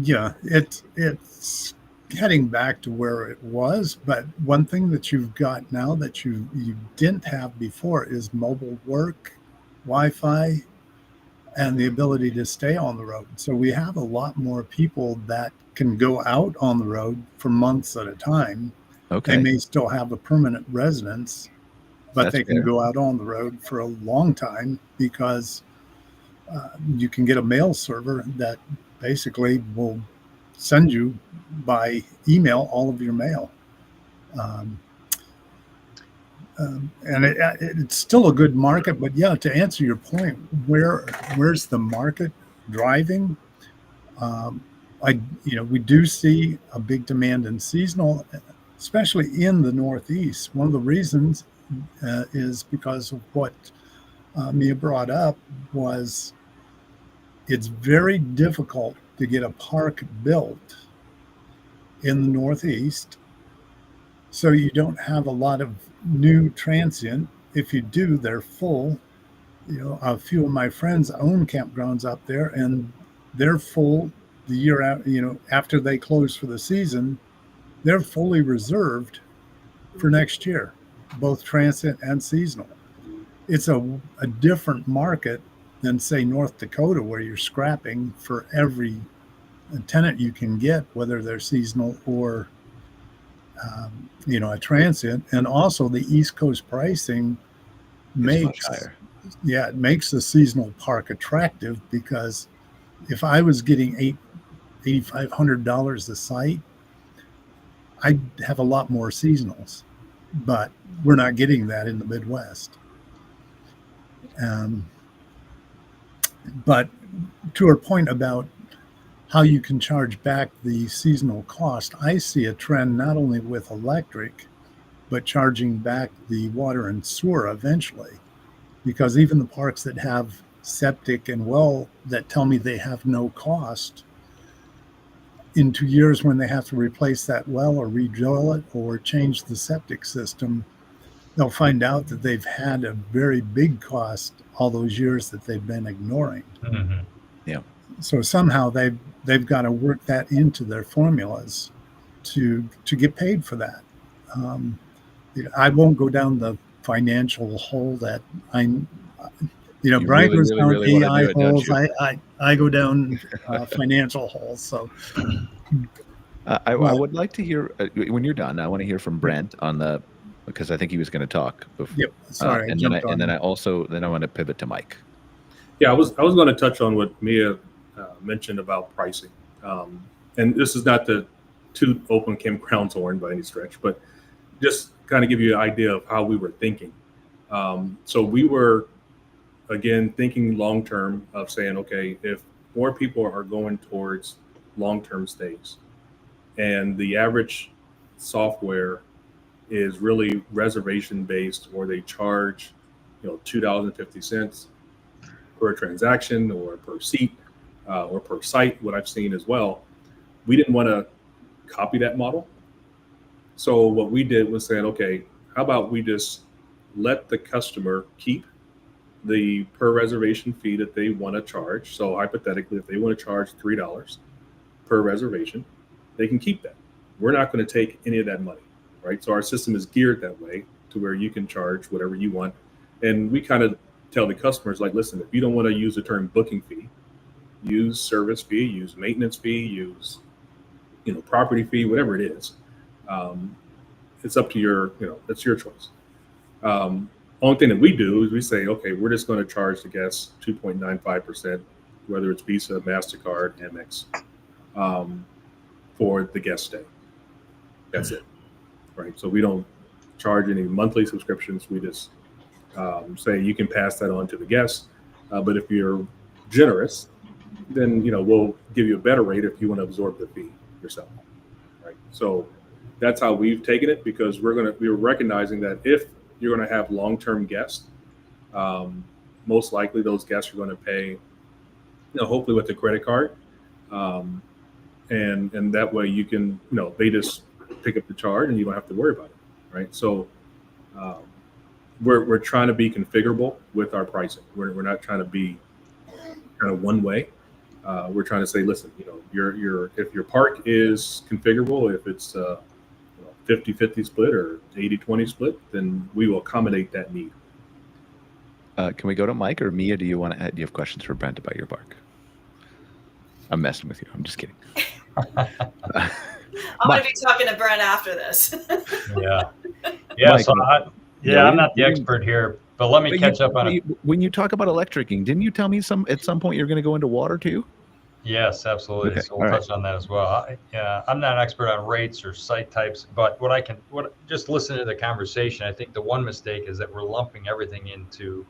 Yeah, it's heading back to where it was. But one thing that you've got now that you didn't have before is mobile work, Wi-Fi, and the ability to stay on the road. So we have a lot more people that can go out on the road for months at a time. Okay. They may still have a permanent residence, but they can go out on the road for a long time because you can get a mail server that basically will send you by email all of your mail. And it's still a good market, but yeah, to answer your point, where's the market driving? We do see a big demand in seasonal, especially in the Northeast. One of the reasons is because of what Mia brought up was it's very difficult to get a park built in the Northeast. So you don't have a lot of new transient. If you do, they're full. A few of my friends own campgrounds out there, and they're full the year out. After they close for the season, they're fully reserved for next year, both transient and seasonal. It's a different market than, say, North Dakota, where you're scrapping for every tenant you can get, whether they're seasonal or a transient. And also the East Coast pricing makes it makes the seasonal park attractive, because if I was getting $8,500 a site, I'd have a lot more seasonals, but we're not getting that in the Midwest. But to her point about how you can charge back the seasonal cost, I see a trend not only with electric, but charging back the water and sewer eventually, because even the parks that have septic and well that tell me they have no cost, in 2 years when they have to replace that well or re-drill it or change the septic system, they'll find out that they've had a very big cost all those years that they've been ignoring. Mm-hmm. Yeah. So somehow they've got to work that into their formulas to get paid for that. I won't go down the financial hole that Brian goes down AI holes. I go down financial holes. So I would like to hear when you're done. I want to hear from Brent because I think he was going to talk before. Yep. Sorry. And then I want to pivot to Mike. Yeah, I was going to touch on what Mia mentioned about pricing, and this is not to toot open campgrounds horn by any stretch, but just kind of give you an idea of how we were thinking. So we were, again, thinking long term of saying, okay, if more people are going towards long-term stays, and the average software is really reservation based, or they charge, $2.50 per transaction or per seat or per site, what I've seen as well, we didn't want to copy that model. So what we did was saying, okay, how about we just let the customer keep the per reservation fee that they want to charge. So hypothetically, if they want to charge $3 per reservation, they can keep that. We're not going to take any of that money, right? So our system is geared that way to where you can charge whatever you want. And we kind of tell the customers, like, listen, if you don't want to use the term booking fee, use service fee, use maintenance fee, use, property fee, whatever it is. It's up to that's your choice. Only thing that we do is we say, okay, we're just going to charge the guests 2.95%, whether it's Visa, MasterCard, Amex, for the guest stay. That's it, right? So we don't charge any monthly subscriptions. We just say you can pass that on to the guests. But if you're generous, then we'll give you a better rate if you want to absorb the fee yourself, right? So that's how we've taken it, because we're recognizing that if you're going to have long-term guests, most likely those guests are going to pay, hopefully with the credit card, and that way you can, they just pick up the charge and you don't have to worry about it, right? So we're trying to be configurable with our pricing. We're not trying to be kind of one way. We're trying to say, listen, if your park is configurable, if it's 50-50 split or 80-20 split, then we will accommodate that need. Can we go to Mike or Mia? Do you have questions for Brent about your park? I'm messing with you. I'm just kidding. I'm going to be talking to Brent after this. Yeah. Mike, So I'm not the expert here, but let me catch up on it. When you talk about electricing, didn't you tell me at some point you're going to go into water too? Yes, absolutely. Okay. So we'll touch on that as well. I'm not an expert on rates or site types, but just listening to the conversation, I think the one mistake is that we're lumping everything into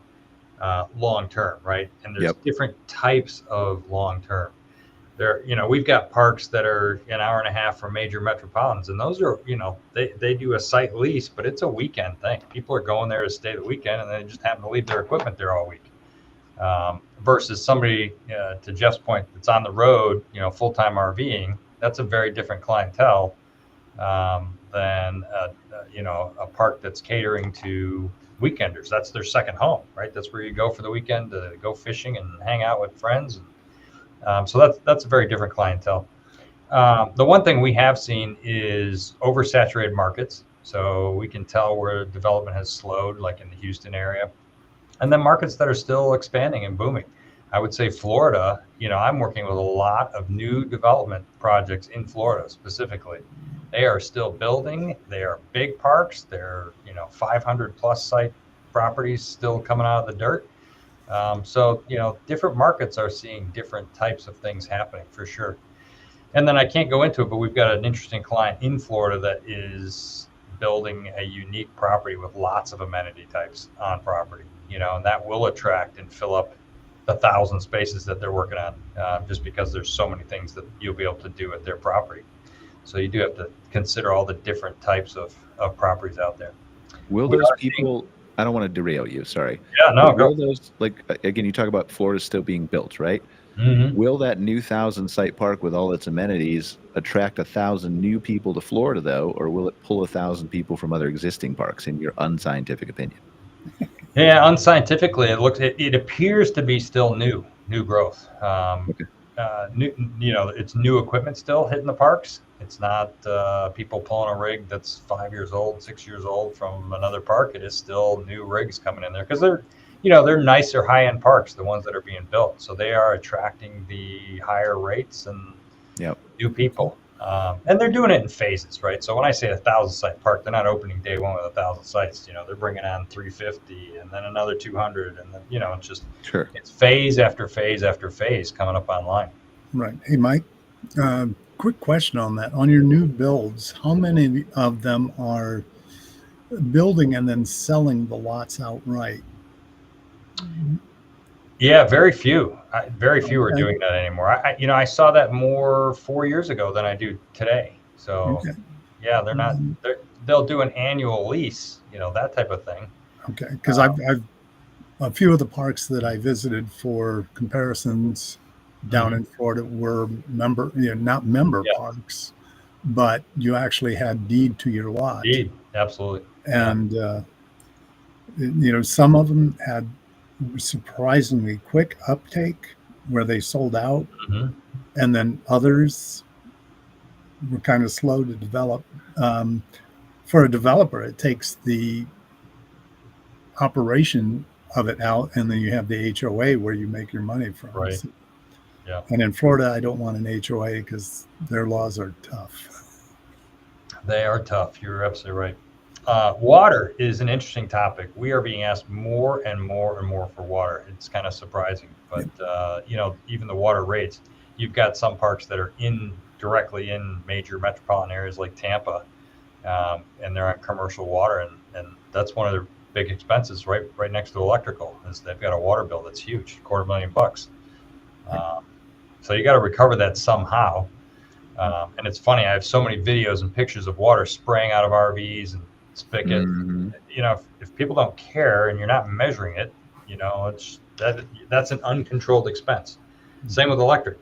long-term, right? And there's different types of long-term. We've got parks that are an hour and a half from major metropolitans, and those are, they do a site lease, but it's a weekend thing. People are going there to stay the weekend, and they just happen to leave their equipment there all week. Versus somebody, to Jeff's point, that's on the road, full-time RVing, that's a very different clientele than a park that's catering to weekenders. That's their second home, right? That's where you go for the weekend to go fishing and hang out with friends. So that's a very different clientele. The one thing we have seen is oversaturated markets. So we can tell where development has slowed, like in the Houston area, and then markets that are still expanding and booming. I would say Florida, I'm working with a lot of new development projects in Florida specifically. They are still building. They are big parks. They're, 500 plus site properties still coming out of the dirt. So different markets are seeing different types of things happening for sure. And then I can't go into it, but we've got an interesting client in Florida that is building a unique property with lots of amenity types on property, and that will attract and fill up the 1,000 spaces that they're working on, just because there's so many things that you'll be able to do at their property. So you do have to consider all the different types of properties out there. Will those people, I don't want to derail you, sorry. Yeah, no, go. Will those, again, you talk about Florida still being built, right? Mm-hmm. Will that new 1,000 site park with all its amenities attract 1,000 new people to Florida, though, or will it pull 1,000 people from other existing parks, in your unscientific opinion? Yeah, unscientifically, it appears to be still new growth. Okay. It's new equipment still hitting the parks. It's not people pulling a rig that's 5 years old, 6 years old from another park. It is still new rigs coming in there because they're nicer high-end parks, the ones that are being built. So they are attracting the higher rates and new people. And they're doing it in phases, right? So when I say 1,000 site park, they're not opening day one with 1,000 sites. They're bringing on 350 and then another 200, and then it's just It's phase after phase after phase coming up online. Right. Hey, Mike. Quick question on that. On your new builds, how many of them are building and then selling the lots outright? Yeah, very few. Very few are doing that anymore. I saw that more 4 years ago than I do today. So, yeah, they're not. They'll do an annual lease, that type of thing. Okay, because I've a few of the parks that I visited for comparisons down in Florida were not member parks, but you actually had deed to your lot. Deed, absolutely. And some of them had surprisingly quick uptake where they sold out, and then others were kind of slow to develop. For a developer, it takes the operation of it out, and then you have the HOA where you make your money from. Right. So, yeah. And in Florida, I don't want an HOA because their laws are tough. They are tough. You're absolutely right. Water is an interesting topic. We are being asked more and more and more for water. It's kind of surprising, but even the water rates. You've got some parks that are directly in major metropolitan areas like Tampa, and they're on commercial water, and that's one of their big expenses right next to electrical. Is they've got a water bill that's huge, $250,000. So you got to recover that somehow. And it's funny, I have so many videos and pictures of water spraying out of RVs and spigot. If people don't care and you're not measuring it, that's an uncontrolled expense. Same with electric.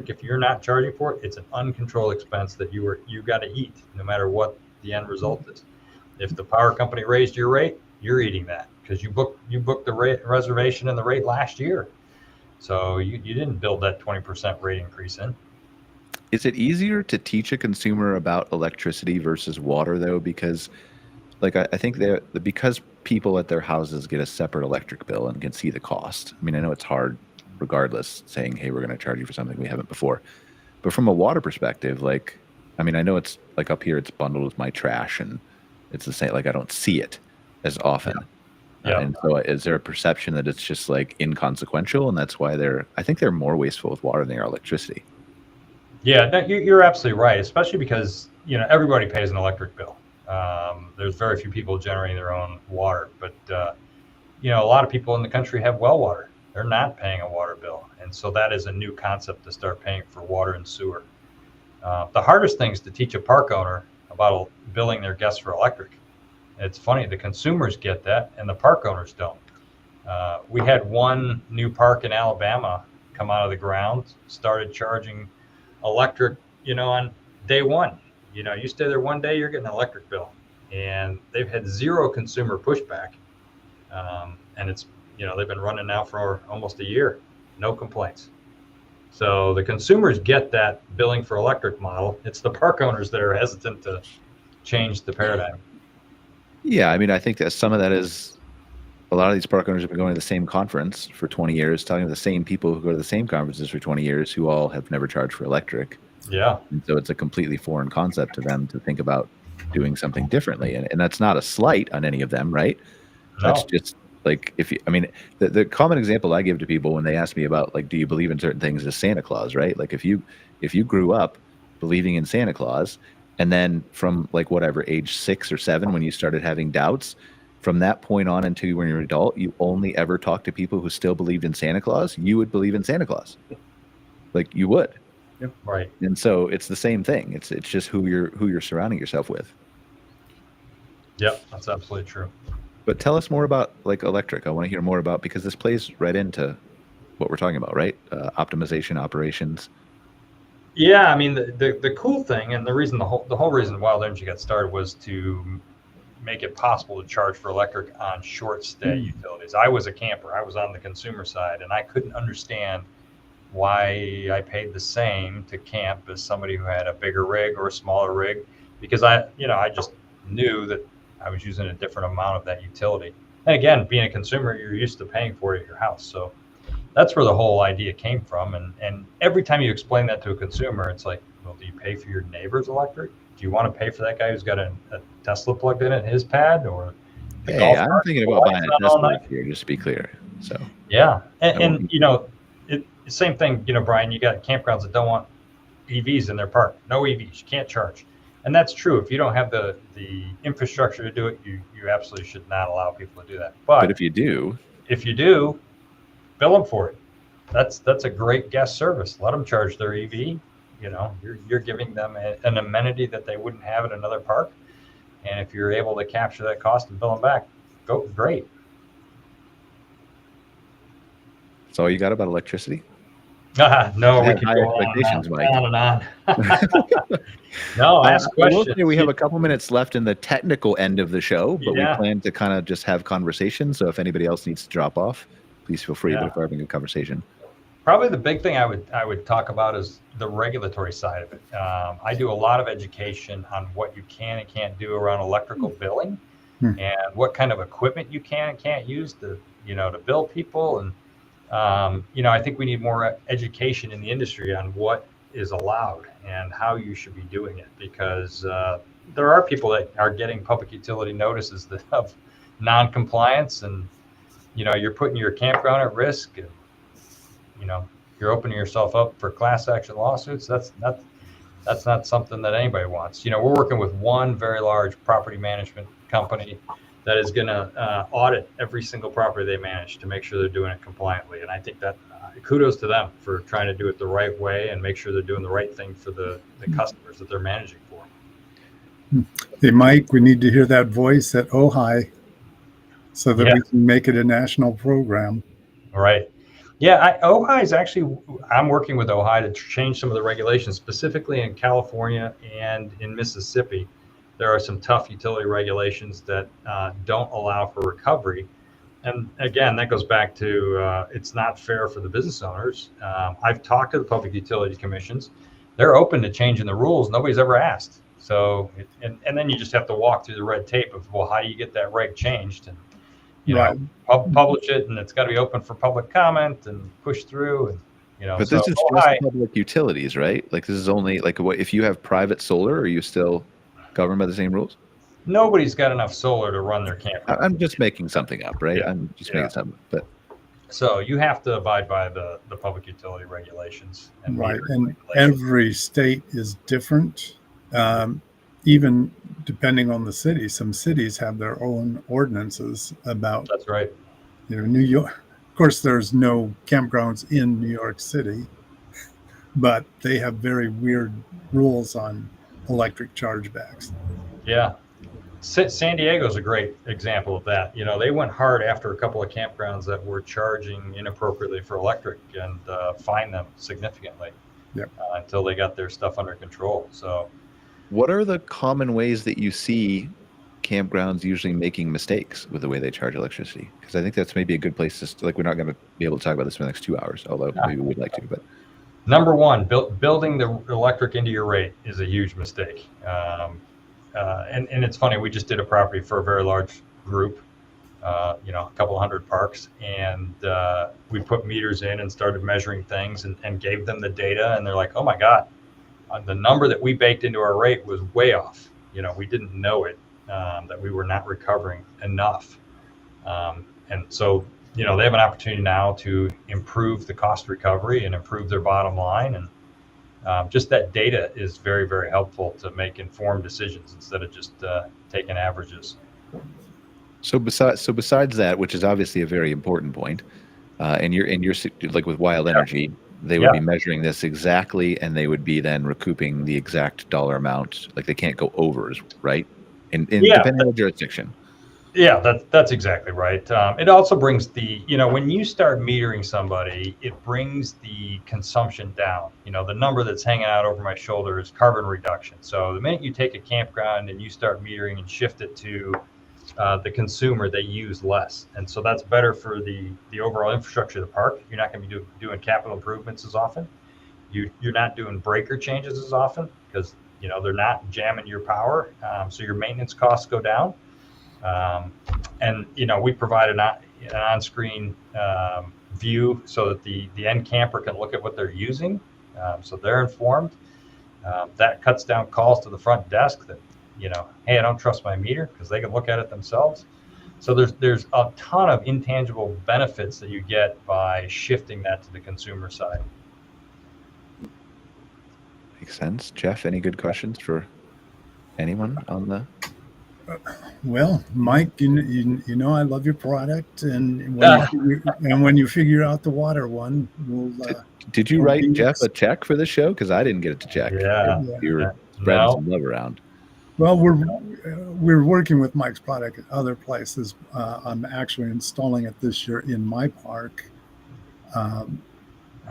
If you're not charging for it, it's an uncontrolled expense that you got to eat, no matter what the end result is. If the power company raised your rate, you're eating that because you booked the reservation and the rate last year. So you didn't build that 20% rate increase in. Is it easier to teach a consumer about electricity versus water, though? Because I think because people at their houses get a separate electric bill and can see the cost. I mean, I know it's hard regardless saying, hey, we're going to charge you for something we haven't before. But from a water perspective, I know it's up here, it's bundled with my trash and it's the same, I don't see it as often. Yeah. And so is there a perception that it's just inconsequential, and that's why I think they're more wasteful with water than they are electricity? Yeah, no, you're absolutely right, especially because, everybody pays an electric bill. There's very few people generating their own water, but, a lot of people in the country have well water. They're not paying a water bill. And so that is a new concept to start paying for water and sewer. The hardest thing is to teach a park owner about billing their guests for electric. It's funny, the consumers get that and the park owners don't. We had one new park in Alabama come out of the ground, started charging electric, on day one. You stay there one day, you're getting an electric bill. And they've had zero consumer pushback. And it's, they've been running now for almost a year, no complaints. So the consumers get that billing for electric model. It's the park owners that are hesitant to change the paradigm. Yeah, I mean, I think that some of that is a lot of these park owners have been going to the same conference for 20 years, talking to the same people who go to the same conferences for 20 years, who all have never charged for electric. Yeah. And so it's a completely foreign concept to them to think about doing something differently. And that's not a slight on any of them, right? No. That's just like, the common example I give to people when they ask me about, like, do you believe in certain things, is Santa Claus, right? Like if you grew up believing in Santa Claus, and then from like whatever age 6 or 7, when you started having doubts, from that point on until when you're an adult, you only ever talk to people who still believed in Santa Claus, you would believe in Santa Claus. Like you would. Yep. Right. And so it's the same thing. It's just who you're surrounding yourself with. Yep, that's absolutely true. But tell us more about like electric. I want to hear more about, because this plays right into what we're talking about, right? Optimization, operations. Yeah, I mean the cool thing, and the reason the whole reason Wild Energy got started was to make it possible to charge for electric on short stay utilities. I was a camper. I was on the consumer side, and I couldn't understand why I paid the same to camp as somebody who had a bigger rig or a smaller rig, because I just knew that I was using a different amount of that utility. And again, being a consumer, you're used to paying for it at your house. So that's where the whole idea came from. And every time you explain that to a consumer, it's like, well, do you pay for your neighbor's electric? Do you want to pay for that guy who's got a Tesla plugged in at his pad? Or hey, I'm thinking about buying a Tesla here, just to be clear. So yeah, and same thing, Brian, you got campgrounds that don't want EVs in their park. No EVs, you can't charge. And that's true. If you don't have the infrastructure to do it, you absolutely should not allow people to do that. But if you do, bill them for it. That's a great guest service. Let them charge their EV. You're giving them an amenity that they wouldn't have at another park. And if you're able to capture that cost and bill them back, great. That's all you got about electricity? No, we had can higher go expectations, Mike. on and on. No, ask questions. We have a couple minutes left in the technical end of the show, but Yeah. we plan to kind of just have conversation. So if anybody else needs to drop off, please feel free. Yeah. But if we're having a conversation, Probably the big thing I would talk about is the regulatory side of it. I do a lot of education on what you can and can't do around electrical billing, and what kind of equipment you can and can't use to bill people. And I think we need more education in the industry on what is allowed and how you should be doing it, because there are people that are getting public utility notices that have non-compliance, and you're putting your campground at risk. And, you're opening yourself up for class action lawsuits. That's not something that anybody wants. We're working with one very large property management company that is going to audit every single property they manage to make sure they're doing it compliantly. And I think that kudos to them for trying to do it the right way and make sure they're doing the right thing for the customers that they're managing for. Hey, Mike, we need to hear that voice at Ojai so that we can make it a national program. All right. Yeah, Ojai is actually, I'm working with Ojai to change some of the regulations, specifically in California and in Mississippi. There are some tough utility regulations that don't allow for recovery. And again, that goes back to it's not fair for the business owners. I've talked to the public utility commissions. They're open to changing the rules. Nobody's ever asked. So, and then you just have to walk through the red tape of, well, how do you get that reg changed? And publish it, and it's got to be open for public comment and push through. And but this is just public utilities, right? Like this is only like what if you have private solar, are you still governed by the same rules? Nobody's got enough solar to run their campground. I'm just making something up, right? Yeah. I'm just making something. But so you have to abide by the public utility regulations. And every state is different. Even depending on the city, some cities have their own ordinances about. That's right. New York. Of course, there's no campgrounds in New York City, but they have very weird rules on electric chargebacks. Yeah. San Diego's a great example of that. They went hard after a couple of campgrounds that were charging inappropriately for electric and fined them significantly until they got their stuff under control. So What are the common ways that you see campgrounds usually making mistakes with the way they charge electricity? Because I think that's maybe a good place to, like, we're not going to be able to talk about this for the next 2 hours, although maybe we'd like to, but. Number one, building the electric into your rate is a huge mistake. And it's funny, we just did a property for a very large group, a couple hundred parks, and we put meters in and started measuring things and gave them the data, and they're like, oh my God, the number that we baked into our rate was way off. We didn't know it, that we were not recovering enough. And so, they have an opportunity now to improve the cost recovery and improve their bottom line. And just that data is very, very helpful to make informed decisions instead of just taking averages. So besides that, which is obviously a very important point, and you're like with Wild Energy, they would be measuring this exactly, and they would be then recouping the exact dollar amount. Like they can't go over, right? In depending on the jurisdiction. Yeah, that's exactly right. It also brings when you start metering somebody, it brings the consumption down. The number that's hanging out over my shoulder is carbon reduction. So the minute you take a campground and you start metering and shift it to the consumer, they use less. And so that's better for the overall infrastructure of the park. You're not going to be doing capital improvements as often. You're not doing breaker changes as often because, they're not jamming your power. So your maintenance costs go down. And we provide an on-screen view so that the end camper can look at what they're using, so they're informed. That cuts down calls to the front desk that, hey, I don't trust my meter, because they can look at it themselves. So there's a ton of intangible benefits that you get by shifting that to the consumer side. Makes sense. Jeff, any good questions for anyone on the? Well, Mike, you know I love your product, and when you figure out the water one, we'll. Did you write Jeff a check for this show? Because I didn't get it to check. Yeah, you were spreading some love around. Well, we're working with Mike's product at other places. I'm actually installing it this year in my park,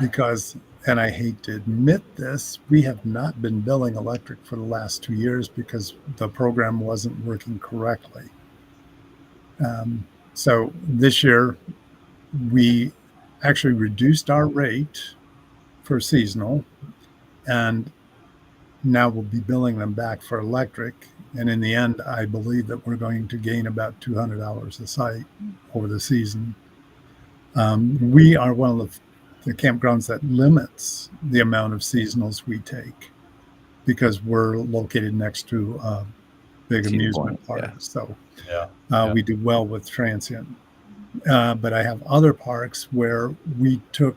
because. And I hate to admit this, we have not been billing electric for the last 2 years because the program wasn't working correctly. So this year, we actually reduced our rate for seasonal, and now we'll be billing them back for electric. And in the end, I believe that we're going to gain about $200 a site over the season. We are one of the campgrounds that limits the amount of seasonals we take because we're located next to a big amusement park. Yeah. So we do well with transient. But I have other parks where we took,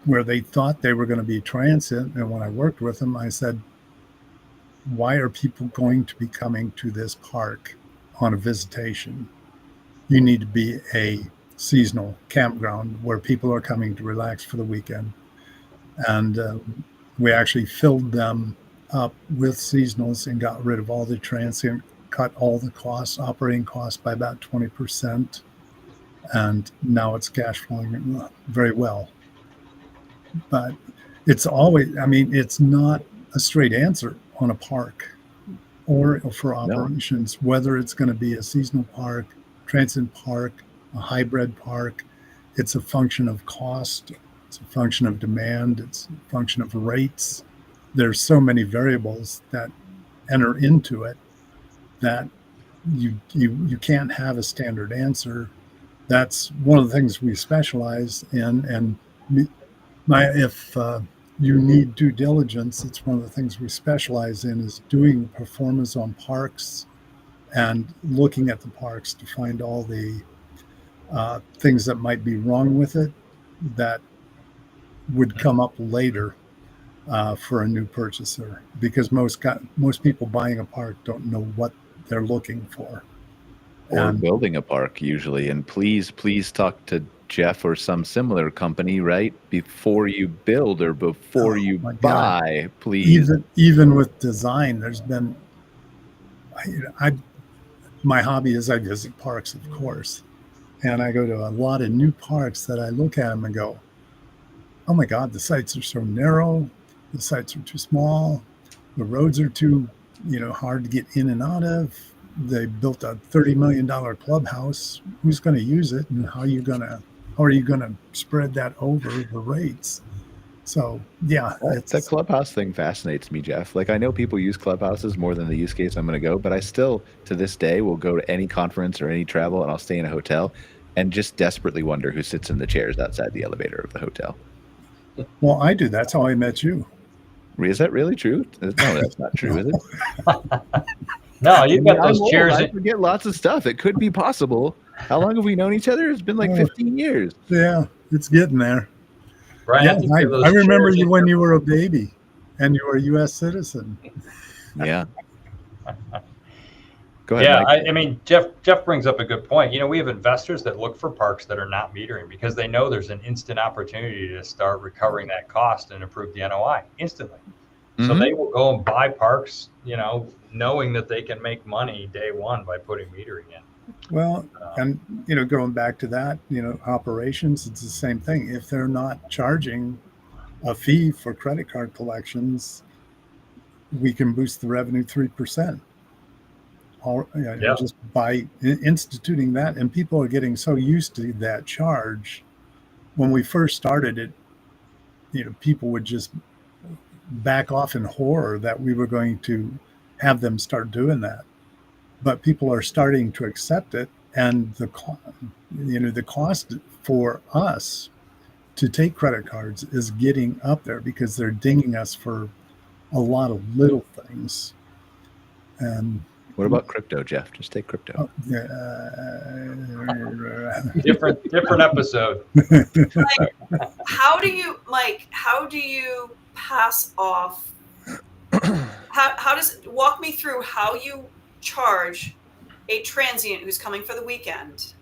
where they thought they were going to be transient. And when I worked with them, I said, why are people going to be coming to this park on a visitation? You need to be a seasonal campground where people are coming to relax for the weekend. And we actually filled them up with seasonals and got rid of all the transient, cut all the costs, operating costs by about 20%. And now it's cash flowing very well. But it's always, it's not a straight answer on a park or for operations, whether it's going to be a seasonal park, transient park, a hybrid park. It's a function of cost. It's a function of demand. It's a function of rates. There's so many variables that enter into it that you can't have a standard answer. That's one of the things we specialize in. And if you need due diligence, it's one of the things we specialize in is doing performance on parks and looking at the parks to find all the things that might be wrong with it that would come up later for a new purchaser, because most people buying a park don't know what they're looking for. Or building a park usually. And please talk to Jeff or some similar company, right? Before you build or before you buy, God. Please. Even with design, there's been, my hobby is I visit parks, of course. And I go to a lot of new parks that I look at them and go, oh my God, the sites are so narrow. The sites are too small. The roads are too, hard to get in and out of. They built a $30 million clubhouse. Who's going to use it, and how are you going to spread that over the rates? So yeah, That clubhouse thing fascinates me, Jeff. Like, I know people use clubhouses more than the use case I'm going to go, but I still, to this day, will go to any conference or any travel, and I'll stay in a hotel and just desperately wonder who sits in the chairs outside the elevator of the hotel. Well, I do. That's how I met you. Is that really true? No, that's not true, is it? No, you've got those chairs. I forget lots of stuff. It could be possible. How long have we known each other? It's been like 15 years. Yeah, it's getting there. Right. Yeah, I remember you when you were a baby and you were a U.S. citizen. Yeah. Go ahead. Yeah, Mike. I mean, Jeff brings up a good point. We have investors that look for parks that are not metering because they know there's an instant opportunity to start recovering that cost and improve the NOI instantly. Mm-hmm. So they will go and buy parks, knowing that they can make money day one by putting metering in. Well, and, going back to that, operations, it's the same thing. If they're not charging a fee for credit card collections, we can boost the revenue 3%. Just by instituting that. And people are getting so used to that charge. When we first started it, people would just back off in horror that we were going to have them start doing that. But people are starting to accept it, and the cost for us to take credit cards is getting up there because they're dinging us for a lot of little things. And what about crypto, Jeff? Just take crypto. Different episode. How do you pass off? How does walk me through how you charge a transient who's coming for the weekend?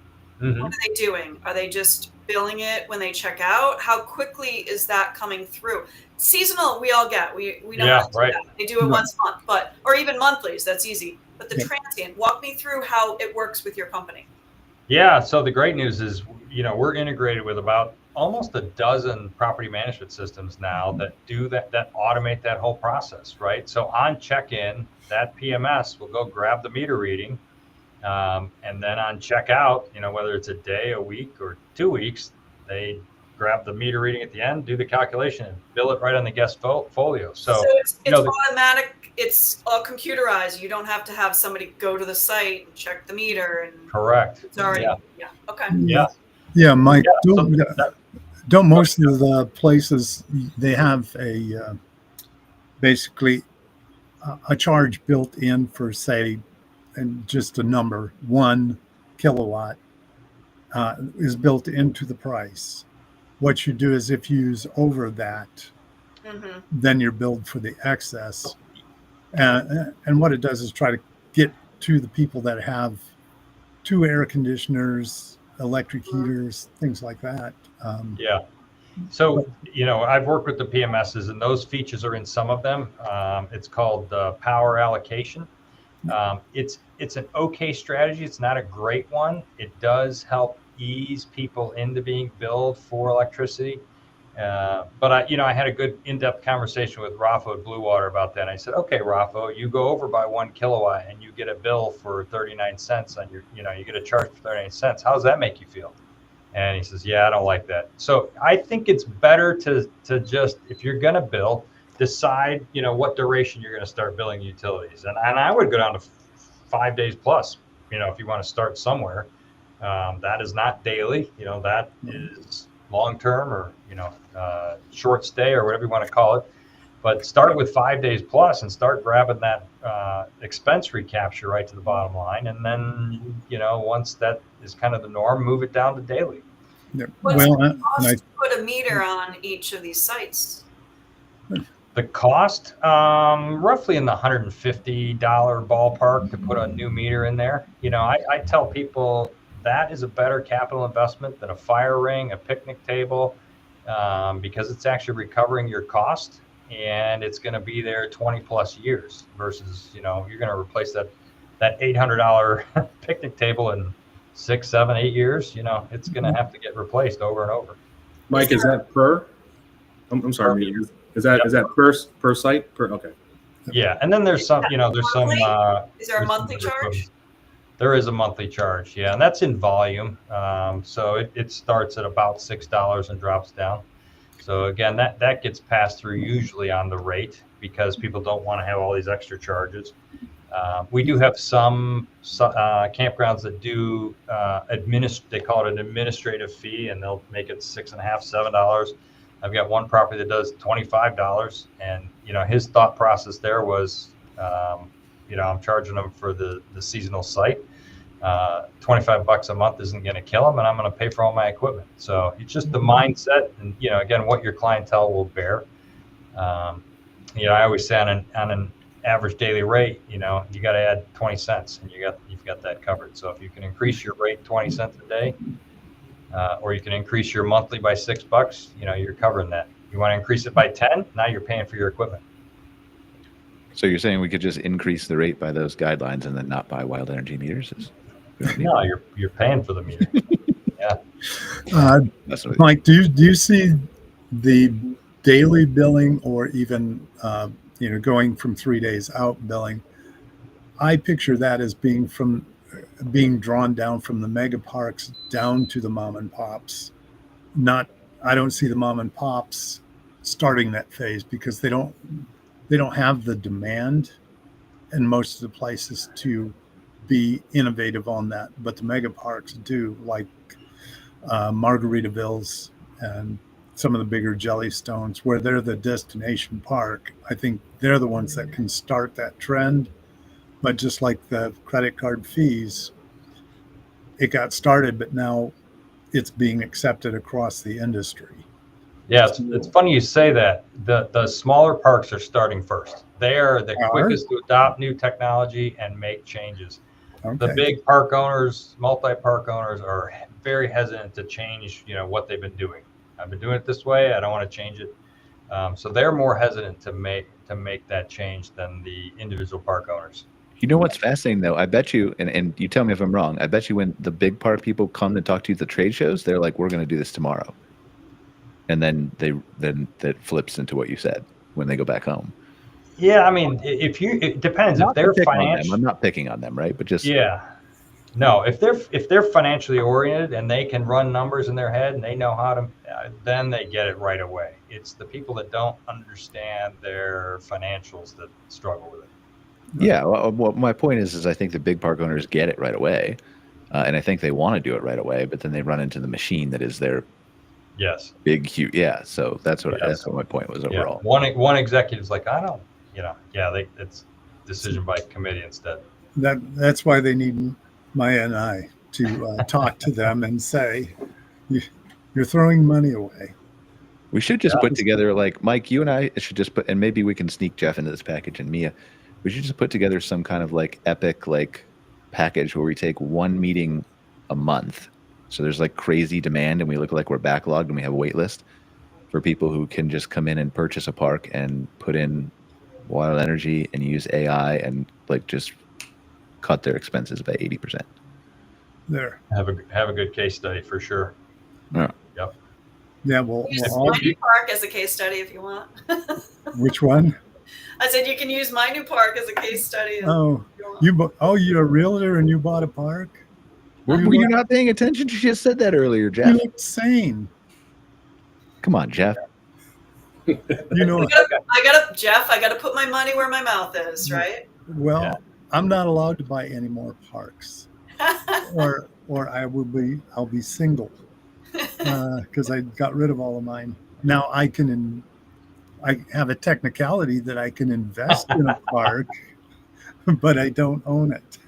Mm-hmm. What are they doing? Are they just billing it when they check out? How quickly is that coming through? Seasonal, we all get. We know how to do that. They do it once a month, or even monthlies. That's easy. But the transient, walk me through how it works with your company. Yeah. So the great news is, we're integrated with about almost a dozen property management systems now that do that automate that whole process, right? So on check-in, that PMS will go grab the meter reading, and then on checkout, whether it's a day, a week, or 2 weeks, they grab the meter reading at the end, do the calculation, and bill it right on the guest folio. So it's automatic. It's all computerized. You don't have to have somebody go to the site and check the meter. And correct. It's already okay. Yeah, Mike. Don't most of the places, they have basically a charge built in for, say, and just a number, 1 kilowatt is built into the price. What you do is if you use over that, then you're billed for the excess. And what it does is try to get to the people that have 2 air conditioners, electric heaters, things like that. So, I've worked with the PMSs, and those features are in some of them. It's called power allocation. It's an okay strategy. It's not a great one. It does help ease people into being billed for electricity. But I had a good in-depth conversation with Rafa at Blue Water about that. And I said, okay, Rafa, you go over by 1 kilowatt and you get a bill for 39 cents on your, you get a charge for 39 cents. How does that make you feel? And he says, yeah, I don't like that. So I think it's better to just, if you're going to bill, decide, what duration you're going to start billing utilities. And I would go down to 5 days plus, if you want to start somewhere. That is not daily, that is long-term or, short stay or whatever you want to call it. But start with 5 days plus and start grabbing that expense recapture right to the bottom line. And then, once that is kind of the norm, move it down to daily. Yeah. What's the cost to put a meter on each of these sites? The cost, roughly in the $150 ballpark to put a new meter in there. I tell people that is a better capital investment than a fire ring, a picnic table, because it's actually recovering your cost and it's going to be there 20 plus years versus, you're going to replace that $800 picnic table in 6, 7, 8 years. It's going to have to get replaced over and over. Mike, is that per? I'm sorry. Is that per site? Okay. Yeah, and then there's some, there's some. Is there a monthly charge? There is a monthly charge, yeah, and that's in volume. So it starts at about $6 and drops down. So again, that gets passed through usually on the rate because people don't want to have all these extra charges. We do have some campgrounds that do they call it an administrative fee, and they'll make it $6.50, $7. I've got one property that does $25, and his thought process there was, I'm charging them for the seasonal site. $25 a month isn't going to kill them, and I'm going to pay for all my equipment. So it's just the mindset, and again, what your clientele will bear. I always say on an average daily rate, you got to add 20 cents, and you've got that covered. So if you can increase your rate 20 cents a day, or you can increase your monthly by $6, you're covering that. You want to increase it by 10, now you're paying for your equipment. So you're saying we could just increase the rate by those guidelines and then not buy wild energy meters? No, you're paying for the meter. Yeah. Mike, do you see the daily billing or even going from 3 days out billing? I picture that as being drawn down from the mega parks down to the mom and pops. I don't see the mom and pops starting that phase because they don't have the demand in most of the places to be innovative on that, but the mega parks do, like Margaritavilles and some of the bigger Jellystones, where they're the destination park. I think they're the ones that can start that trend. But just like the credit card fees, it got started, but now it's being accepted across the industry. Yeah, it's funny you say that. The smaller parks are starting first. They are the quickest to adopt new technology and make changes. Okay. The big park owners, multi-park owners, are very hesitant to change, what they've been doing. I've been doing it this way. I don't want to change it. So they're more hesitant to make that change than the individual park owners. You know what's fascinating though? I bet you, and you tell me if I'm wrong, I bet you when the big park people come to talk to you at the trade shows, they're like, we're going to do this tomorrow. And then that flips into what you said when they go back home. Yeah, I mean, it depends. If they're financial, I'm not picking on them, right? But just no. If they're financially oriented and they can run numbers in their head and they know how to, then they get it right away. It's the people that don't understand their financials that struggle with it. Yeah. Well, my point is I think the big park owners get it right away, and I think they want to do it right away. But then they run into the machine that is their big, huge. Yeah. So that's what my point was overall. One executive's like, I don't. It's decision by committee instead. That's why they need Maya and I to talk to them and say, you're throwing money away. We should just put together, like Mike, you and I should just put, and maybe we can sneak Jeff into this package and Mia. We should just put together some kind of like epic package where we take one meeting a month. So there's like crazy demand and we look like we're backlogged and we have a wait list for people who can just come in and purchase a park and put in wild energy and use AI and just cut their expenses by 80%. There. Have a good case study for sure. Yeah. Yep. Yeah. Well, use my new park as a case study if you want. Which one? I said you can use my new park as a case study. You're a realtor and you bought a park? Were you not paying attention? You just said that earlier, Jeff. You look sane. Come on, Jeff. I gotta put my money where my mouth is, right? Well, I'm not allowed to buy any more parks, or I'll be single because I got rid of all of mine. Now I have a technicality that I can invest in a park, but I don't own it.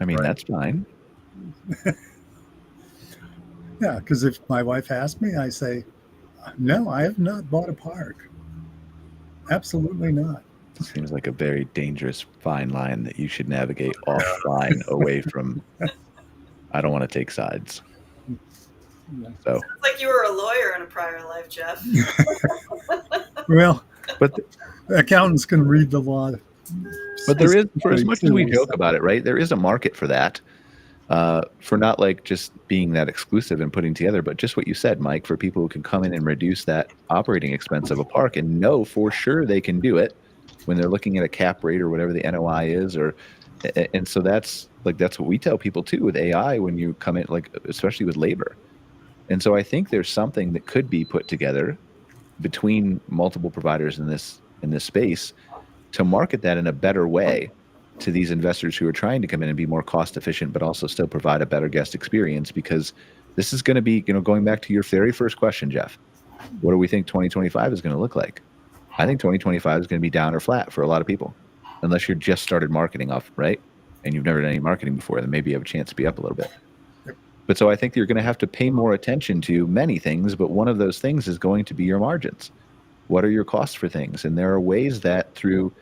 I mean, that's fine. Yeah, because if my wife asks me, I say, no, I have not bought a park. Absolutely not. It seems like a very dangerous fine line that you should navigate offline away from. I don't want to take sides. So sounds like you were a lawyer in a prior life, Jeff. Well, but accountants can read the law. But there is, for as much as we joke about it, right? There is a market for that. For not just being that exclusive and putting together, but just what you said, Mike, for people who can come in and reduce that operating expense of a park and know for sure they can do it when they're looking at a cap rate or whatever the NOI is, and so that's what we tell people too with AI when you come in, like especially with labor. And so I think there's something that could be put together between multiple providers in this space to market that in a better way to these investors who are trying to come in and be more cost efficient, but also still provide a better guest experience. Because this is going to be, going back to your very first question, Jeff, what do we think 2025 is going to look like? I think 2025 is going to be down or flat for a lot of people, unless you're just started marketing off, right? And you've never done any marketing before, then maybe you have a chance to be up a little bit. But so I think you're going to have to pay more attention to many things, but one of those things is going to be your margins. What are your costs for things? And there are ways that through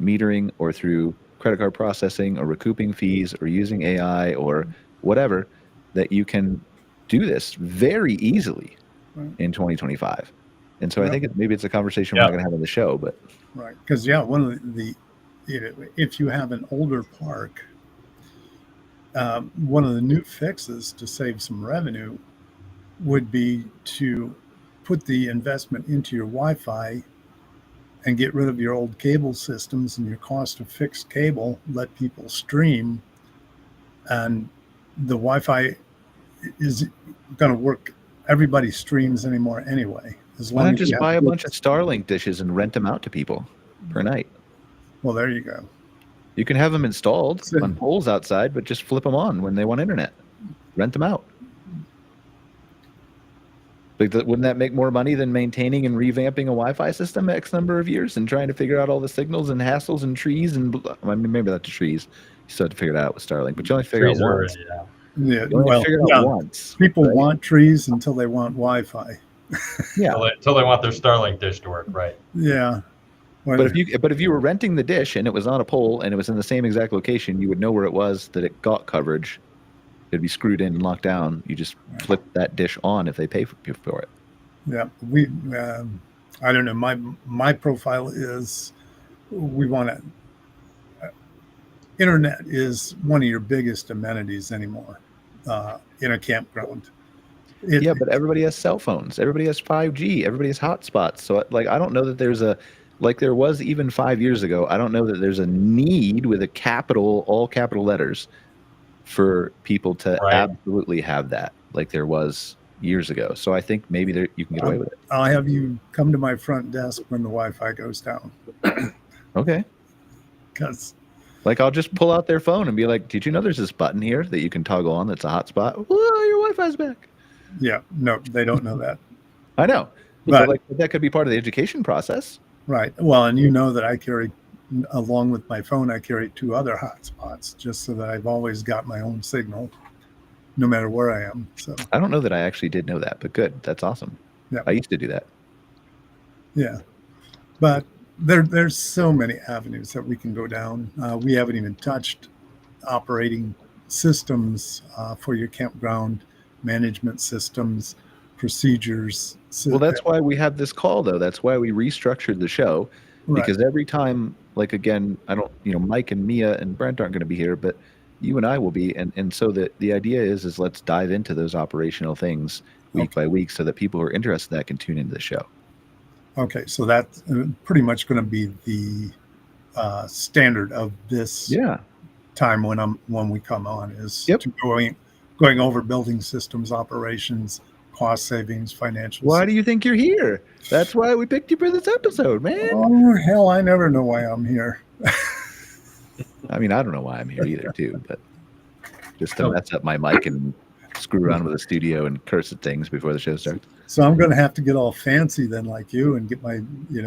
metering or through credit card processing or recouping fees or using AI or whatever, that you can do this very easily in 2025. And so I think maybe it's a conversation we're not going to have on the show, but right, because one of the if you have an older park, one of the new fixes to save some revenue would be to put the investment into your Wi-Fi and get rid of your old cable systems and your cost of fixed cable, let people stream, and the Wi-Fi is going to work. Everybody streams anymore anyway. Why not just buy a bunch of Starlink dishes and rent them out to people per night? Well, there you go. You can have them installed on poles outside, but just flip them on when they want internet. Rent them out. Like, wouldn't that make more money than maintaining and revamping a Wi-Fi system X number of years and trying to figure out all the signals and hassles and trees and maybe not the trees. You still have to figure it out with Starlink, but you only figure it out once. Once. People want trees until they want Wi-Fi. Yeah, until they want their Starlink dish to work, right? Yeah. But if you were renting the dish and it was on a pole and it was in the same exact location, you would know where it was, that it got coverage. It'd be screwed in and locked down. You just flip that dish on if they pay for it. Yeah, I don't know. My profile is, we want to. Internet is one of your biggest amenities anymore in a campground. But everybody has cell phones. Everybody has 5G. Everybody has hotspots. So, I don't know that there's there was even 5 years ago. I don't know that there's a need with all capital letters for people to absolutely have that like there was years ago. So I think maybe you can get away with it. I'll have you come to my front desk when the Wi-Fi goes down. Okay. Because I'll just pull out their phone and be like, did you know there's this button here that you can toggle on that's a hotspot? Whoa, your Wi-Fi's back. Yeah, no, they don't know that. I know. But that could be part of the education process. Right. Well, and you know that I carry, along with my phone, I carry 2 other hotspots just so that I've always got my own signal no matter where I am. So I don't know that I actually did know that, but good. That's awesome. Yeah. I used to do that. Yeah. But there's so many avenues that we can go down. We haven't even touched operating systems for your campground, management systems, procedures. Well, that's why we have this call, though. That's why we restructured the show, because every time, again, I don't, Mike and Mia and Brent aren't going to be here, but you and I will be. And so the idea is let's dive into those operational things week by week so that people who are interested in that can tune into the show. Okay. So that's pretty much going to be the standard of this time when we come on is going over building systems, operations, cost savings, financial. Why do you think you're here? That's why we picked you for this episode, man. Oh, hell, I never know why I'm here. I mean, I don't know why I'm here either, too, but just to mess up my mic and screw around with the studio and curse at things before the show starts. So I'm going to have to get all fancy then like you and get my,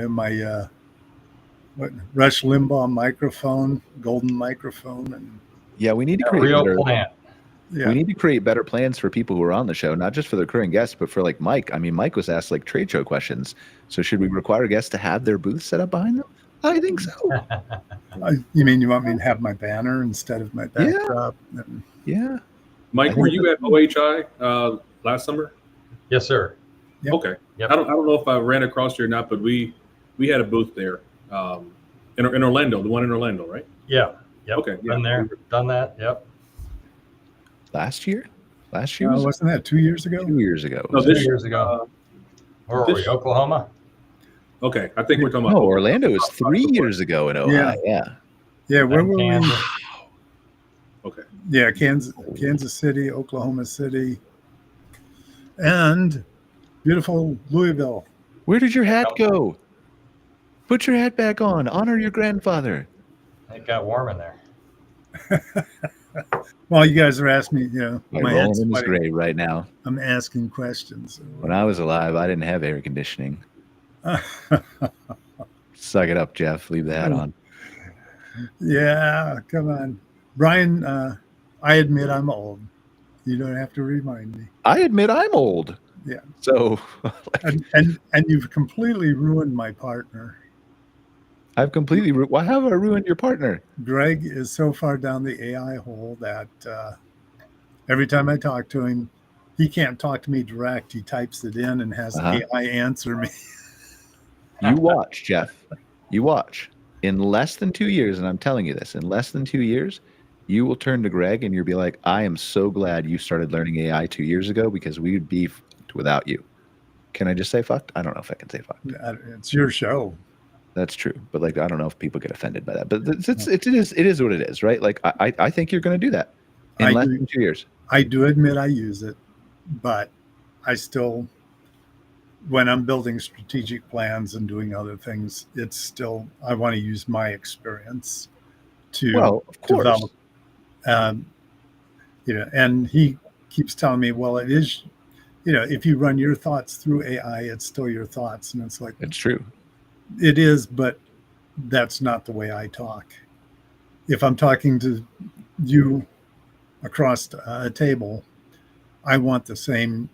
my Rush Limbaugh microphone, golden microphone. And we need to create real plan. Yeah. We need to create better plans for people who are on the show, not just for the recurring guests, but for Mike. I mean, Mike was asked trade show questions. So should we require guests to have their booth set up behind them? I think so. You mean you want me to have my banner instead of my backdrop? Yeah. Mike, were you at OHI last summer? Yes, sir. Yep. Okay. Yep. I don't know if I ran across you or not, but we had a booth there in Orlando, the one in Orlando, right? Yeah. Yep. Okay. Been there, done that. Yep. Last year wasn't that 2 years ago? 2 years ago. No, 2 years ago. Where were we? Oklahoma? Okay, I think we're talking No, about Orlando was 3 years ago in Ohio. Yeah. Yeah, where were we? Kansas. Okay. Yeah, Kansas City, Oklahoma City, and beautiful Louisville. Where did your hat go? Put your hat back on. Honor your grandfather. It got warm in there. Well, you guys are asking me, I'm my rolling head's in his sweating. grave right now. I'm asking questions. When I was alive, I didn't have air conditioning. Suck it up, Jeff. Leave the hat on. Yeah, come on. Brian, I admit I'm old. You don't have to remind me. I admit I'm old. Yeah. So And you've completely ruined my partner. I've completely why have I ruined your partner? Greg is so far down the AI hole that every time I talk to him, he can't talk to me direct. He types it in and has AI answer me. You watch, Jeff. You watch. In less than 2 years, and I'm telling you this, in less than 2 years, you will turn to Greg and you'll be like, I am so glad you started learning AI 2 years ago because we would be fucked without you. Can I just say fucked? I don't know if I can say fucked. It's your show. That's true. But like, I don't know if people get offended by that. But it is what it is, right? Like, I think you're going to do that in less than 2 years. I do admit I use it, but I still, when I'm building strategic plans and doing other things, it's still, I want to use my experience to develop. And he keeps telling me, well, it is, if you run your thoughts through AI, it's still your thoughts. And it's like, it's true. It is, but that's not the way I talk. If I'm talking to you across a table, I want the same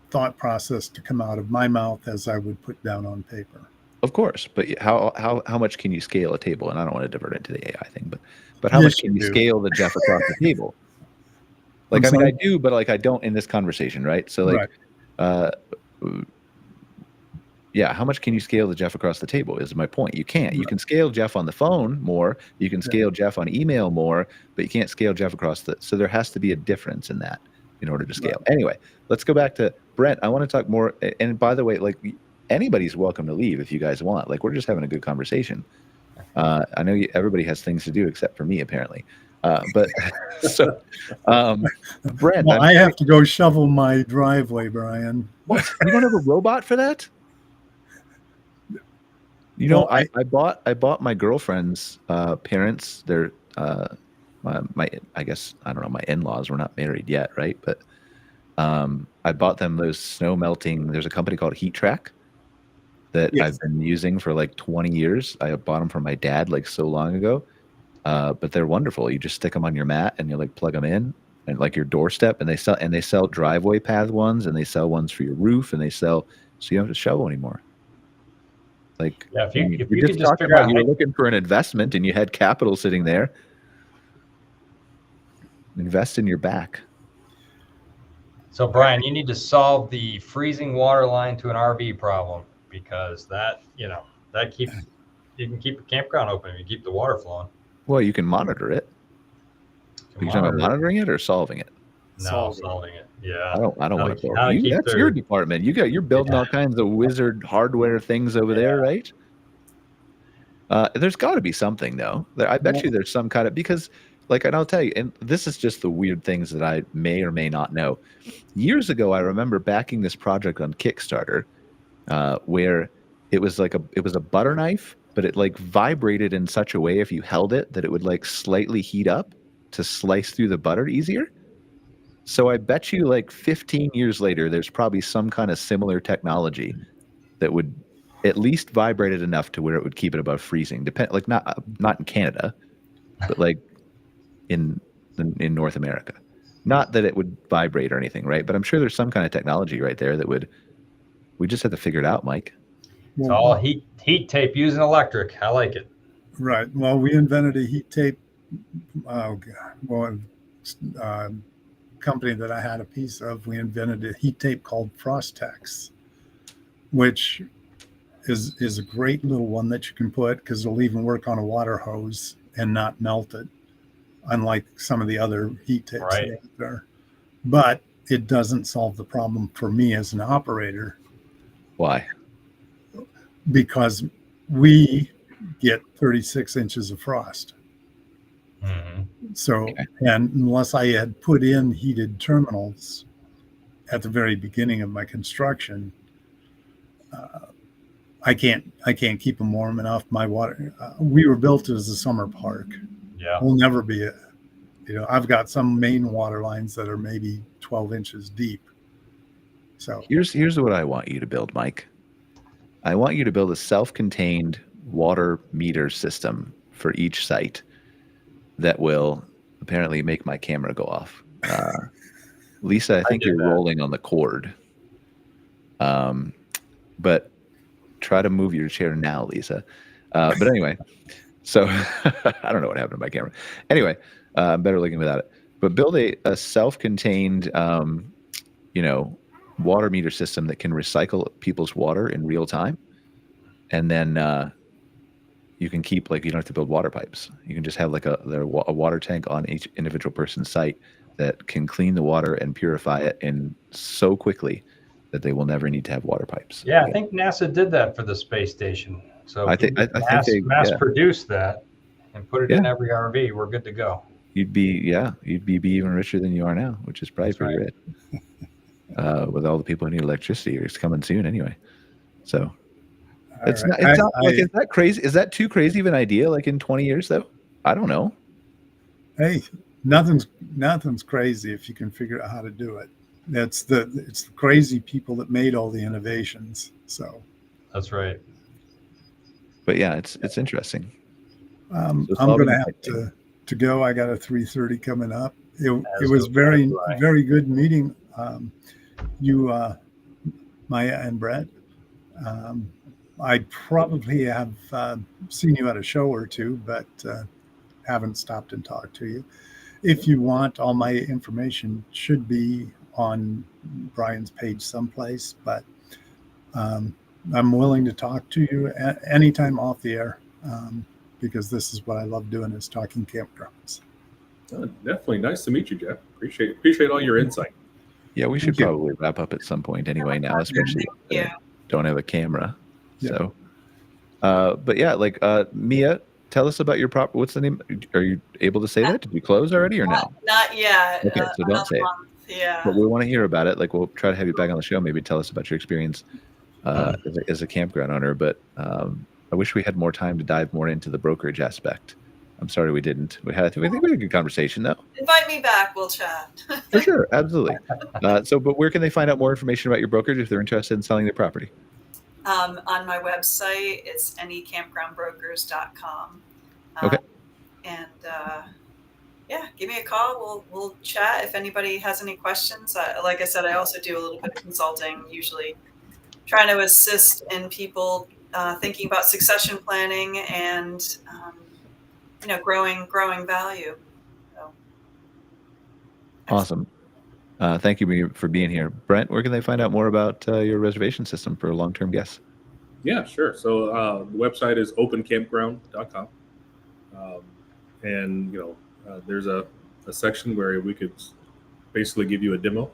thought process to come out of my mouth as I would put down on paper. Of course, but how much can you scale a table? And I don't want to divert into the AI thing, but how much can you scale the Jeff across the table? Like, I mean, I do, but like I don't in this conversation, right? So like, yeah, how much can you scale the Jeff across the table is my point. You can't. You can scale Jeff on the phone more. You can scale Jeff on email more, but you can't scale Jeff across the. So there has to be a difference in that in order to scale. Anyway, let's go back to Brent. I want to talk more. And by the way, like anybody's welcome to leave if you guys want. Like we're just having a good conversation. I know everybody has things to do except for me apparently. But so, Brent, well, I have to go shovel my driveway, Brian. What? You don't have a robot for that? You know, I bought my girlfriend's parents. They're my I guess I don't know. My in-laws were not married yet, right? But I bought them those snow melting. There's a company called Heat Track that I've been using for like 20 years. I bought them from my dad like so long ago. But they're wonderful. You just stick them on your mat and you like plug them in and like your doorstep. And they sell driveway path ones and they sell ones for your roof and they sell so you don't have to shovel anymore. Like, yeah, if you just could just figure out, you were looking for an investment and you had capital sitting there. Invest in your back. So Brian, you need to solve the freezing water line to an RV problem because that keeps you can keep a campground open if you keep the water flowing. Well, you can monitor it. Are you talking about monitoring it or solving it? No, solving it. Yeah. I don't want to build you. That's your department. You're building all kinds of wizard hardware things over there, right? There's got to be something though. I bet you there's some kind of because, like, and I'll tell you, and this is just the weird things that I may or may not know. Years ago, I remember backing this project on Kickstarter, where it was a butter knife, but it like vibrated in such a way if you held it that it would like slightly heat up to slice through the butter easier. So I bet you like 15 years later, there's probably some kind of similar technology that would at least vibrate it enough to where it would keep it above freezing. Like not in Canada, but like in North America. Not that it would vibrate or anything, right? But I'm sure there's some kind of technology right there that we just have to figure it out, Mike. It's all heat tape using electric. I like it. Right. Well, we invented a heat tape. Company that I had a piece of, we invented a heat tape called Frostex, which is a great little one that you can put because it'll even work on a water hose and not melt it, unlike some of the other heat tapes out there. But it doesn't solve the problem for me as an operator. Why? because we get 36 inches of frost. Mm-hmm. So, and unless I had put in heated terminals at the very beginning of my construction, I can't keep them warm enough. My water, we were built as a summer park. Yeah. We'll never be I've got some main water lines that are maybe 12 inches deep. So here's what I want you to build, Mike. I want you to build a self-contained water meter system for each site that will apparently make my camera go off. Lisa, I think you're rolling on the cord. But try to move your chair now, Lisa. But anyway, so I don't know what happened to my camera. Anyway, I'm better looking without it. But build a self-contained, water meter system that can recycle people's water in real time. And then you can keep, like, you don't have to build water pipes. You can just have like a water tank on each individual person's site that can clean the water and purify it in so quickly that they will never need to have water pipes. Yeah, I think NASA did that for the space station. So I think they mass produced that and put it in every RV. We're good to go. You'd be even richer than you are now, which is probably pretty rich. With all the people who need electricity, it's coming soon anyway. So it's not like, is that crazy? Is that too crazy of an idea? Like in 20 years though? I don't know. Hey, nothing's crazy if you can figure out how to do it. It's the crazy people that made all the innovations. So that's right. But yeah, it's interesting. I'm going to have to go. I got a 3:30 coming up. It was very good meeting you, Maya and Brett. I probably have seen you at a show or two, but haven't stopped and talked to you. If you want, all my information should be on Brian's page someplace, but I'm willing to talk to you anytime off the air, because this is what I love doing, is talking campgrounds. Definitely. Nice to meet you, Jeff. Appreciate all your insight. Yeah, we should probably wrap up at some point anyway now, especially if I don't have a camera. So, but yeah, like Mia, tell us about your property. What's the name? Are you able to say that? Did you close already or no? Not yet. Okay, so don't say it. Yeah. But we want to hear about it. Like, we'll try to have you back on the show. Maybe tell us about your experience as a campground owner. But I wish we had more time to dive more into the brokerage aspect. I'm sorry we didn't. I think we had a good conversation, though. Invite me back. We'll chat. For sure. Absolutely. But where can they find out more information about your brokerage if they're interested in selling their property? On my website, it's anycampgroundbrokers.com. Okay. And give me a call. We'll chat if anybody has any questions. Like I said, I also do a little bit of consulting, usually trying to assist in people thinking about succession planning and growing value. So. Awesome. Thank you for being here. Brent, where can they find out more about your reservation system for long-term guests? Yeah, sure. So the website is opencampground.com. There's a section where we could basically give you a demo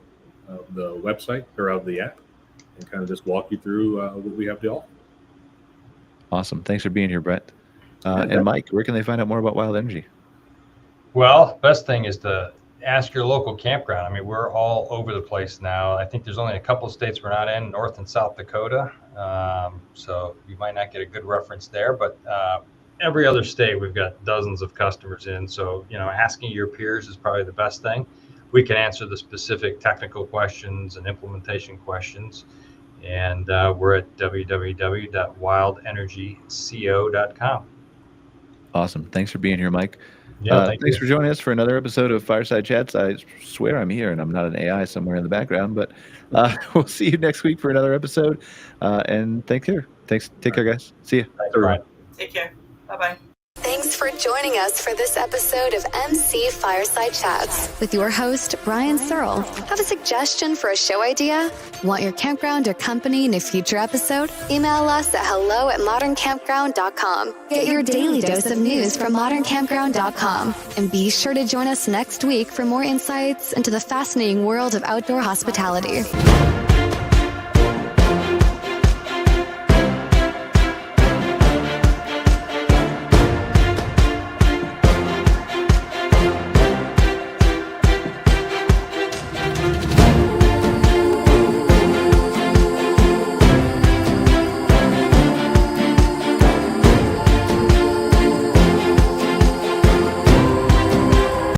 of the website or of the app and kind of just walk you through what we have to offer. Awesome. Thanks for being here, Brett. And Mike, where can they find out more about Wild Energy? Well, best thing is to ask your local campground. I mean, we're all over the place now. I think there's only a couple of states we're not in, North and South Dakota. So you might not get a good reference there, but every other state we've got dozens of customers in. So, asking your peers is probably the best thing. We can answer the specific technical questions and implementation questions. And we're at www.wildenergyco.com. Awesome. Thanks for being here, Mike. Yeah, thanks for joining us for another episode of Fireside Chats. I swear I'm here and I'm not an AI somewhere in the background, but we'll see you next week for another episode. And take care, guys. See you. Thanks, Brian. Take care. Bye-bye. Thanks for joining us for this episode of MC Fireside Chats with your host, Brian Searl. Have a suggestion for a show idea? Want your campground or company in a future episode? Email us at hello@moderncampground.com. Get your daily dose of news from moderncampground.com. And be sure to join us next week for more insights into the fascinating world of outdoor hospitality.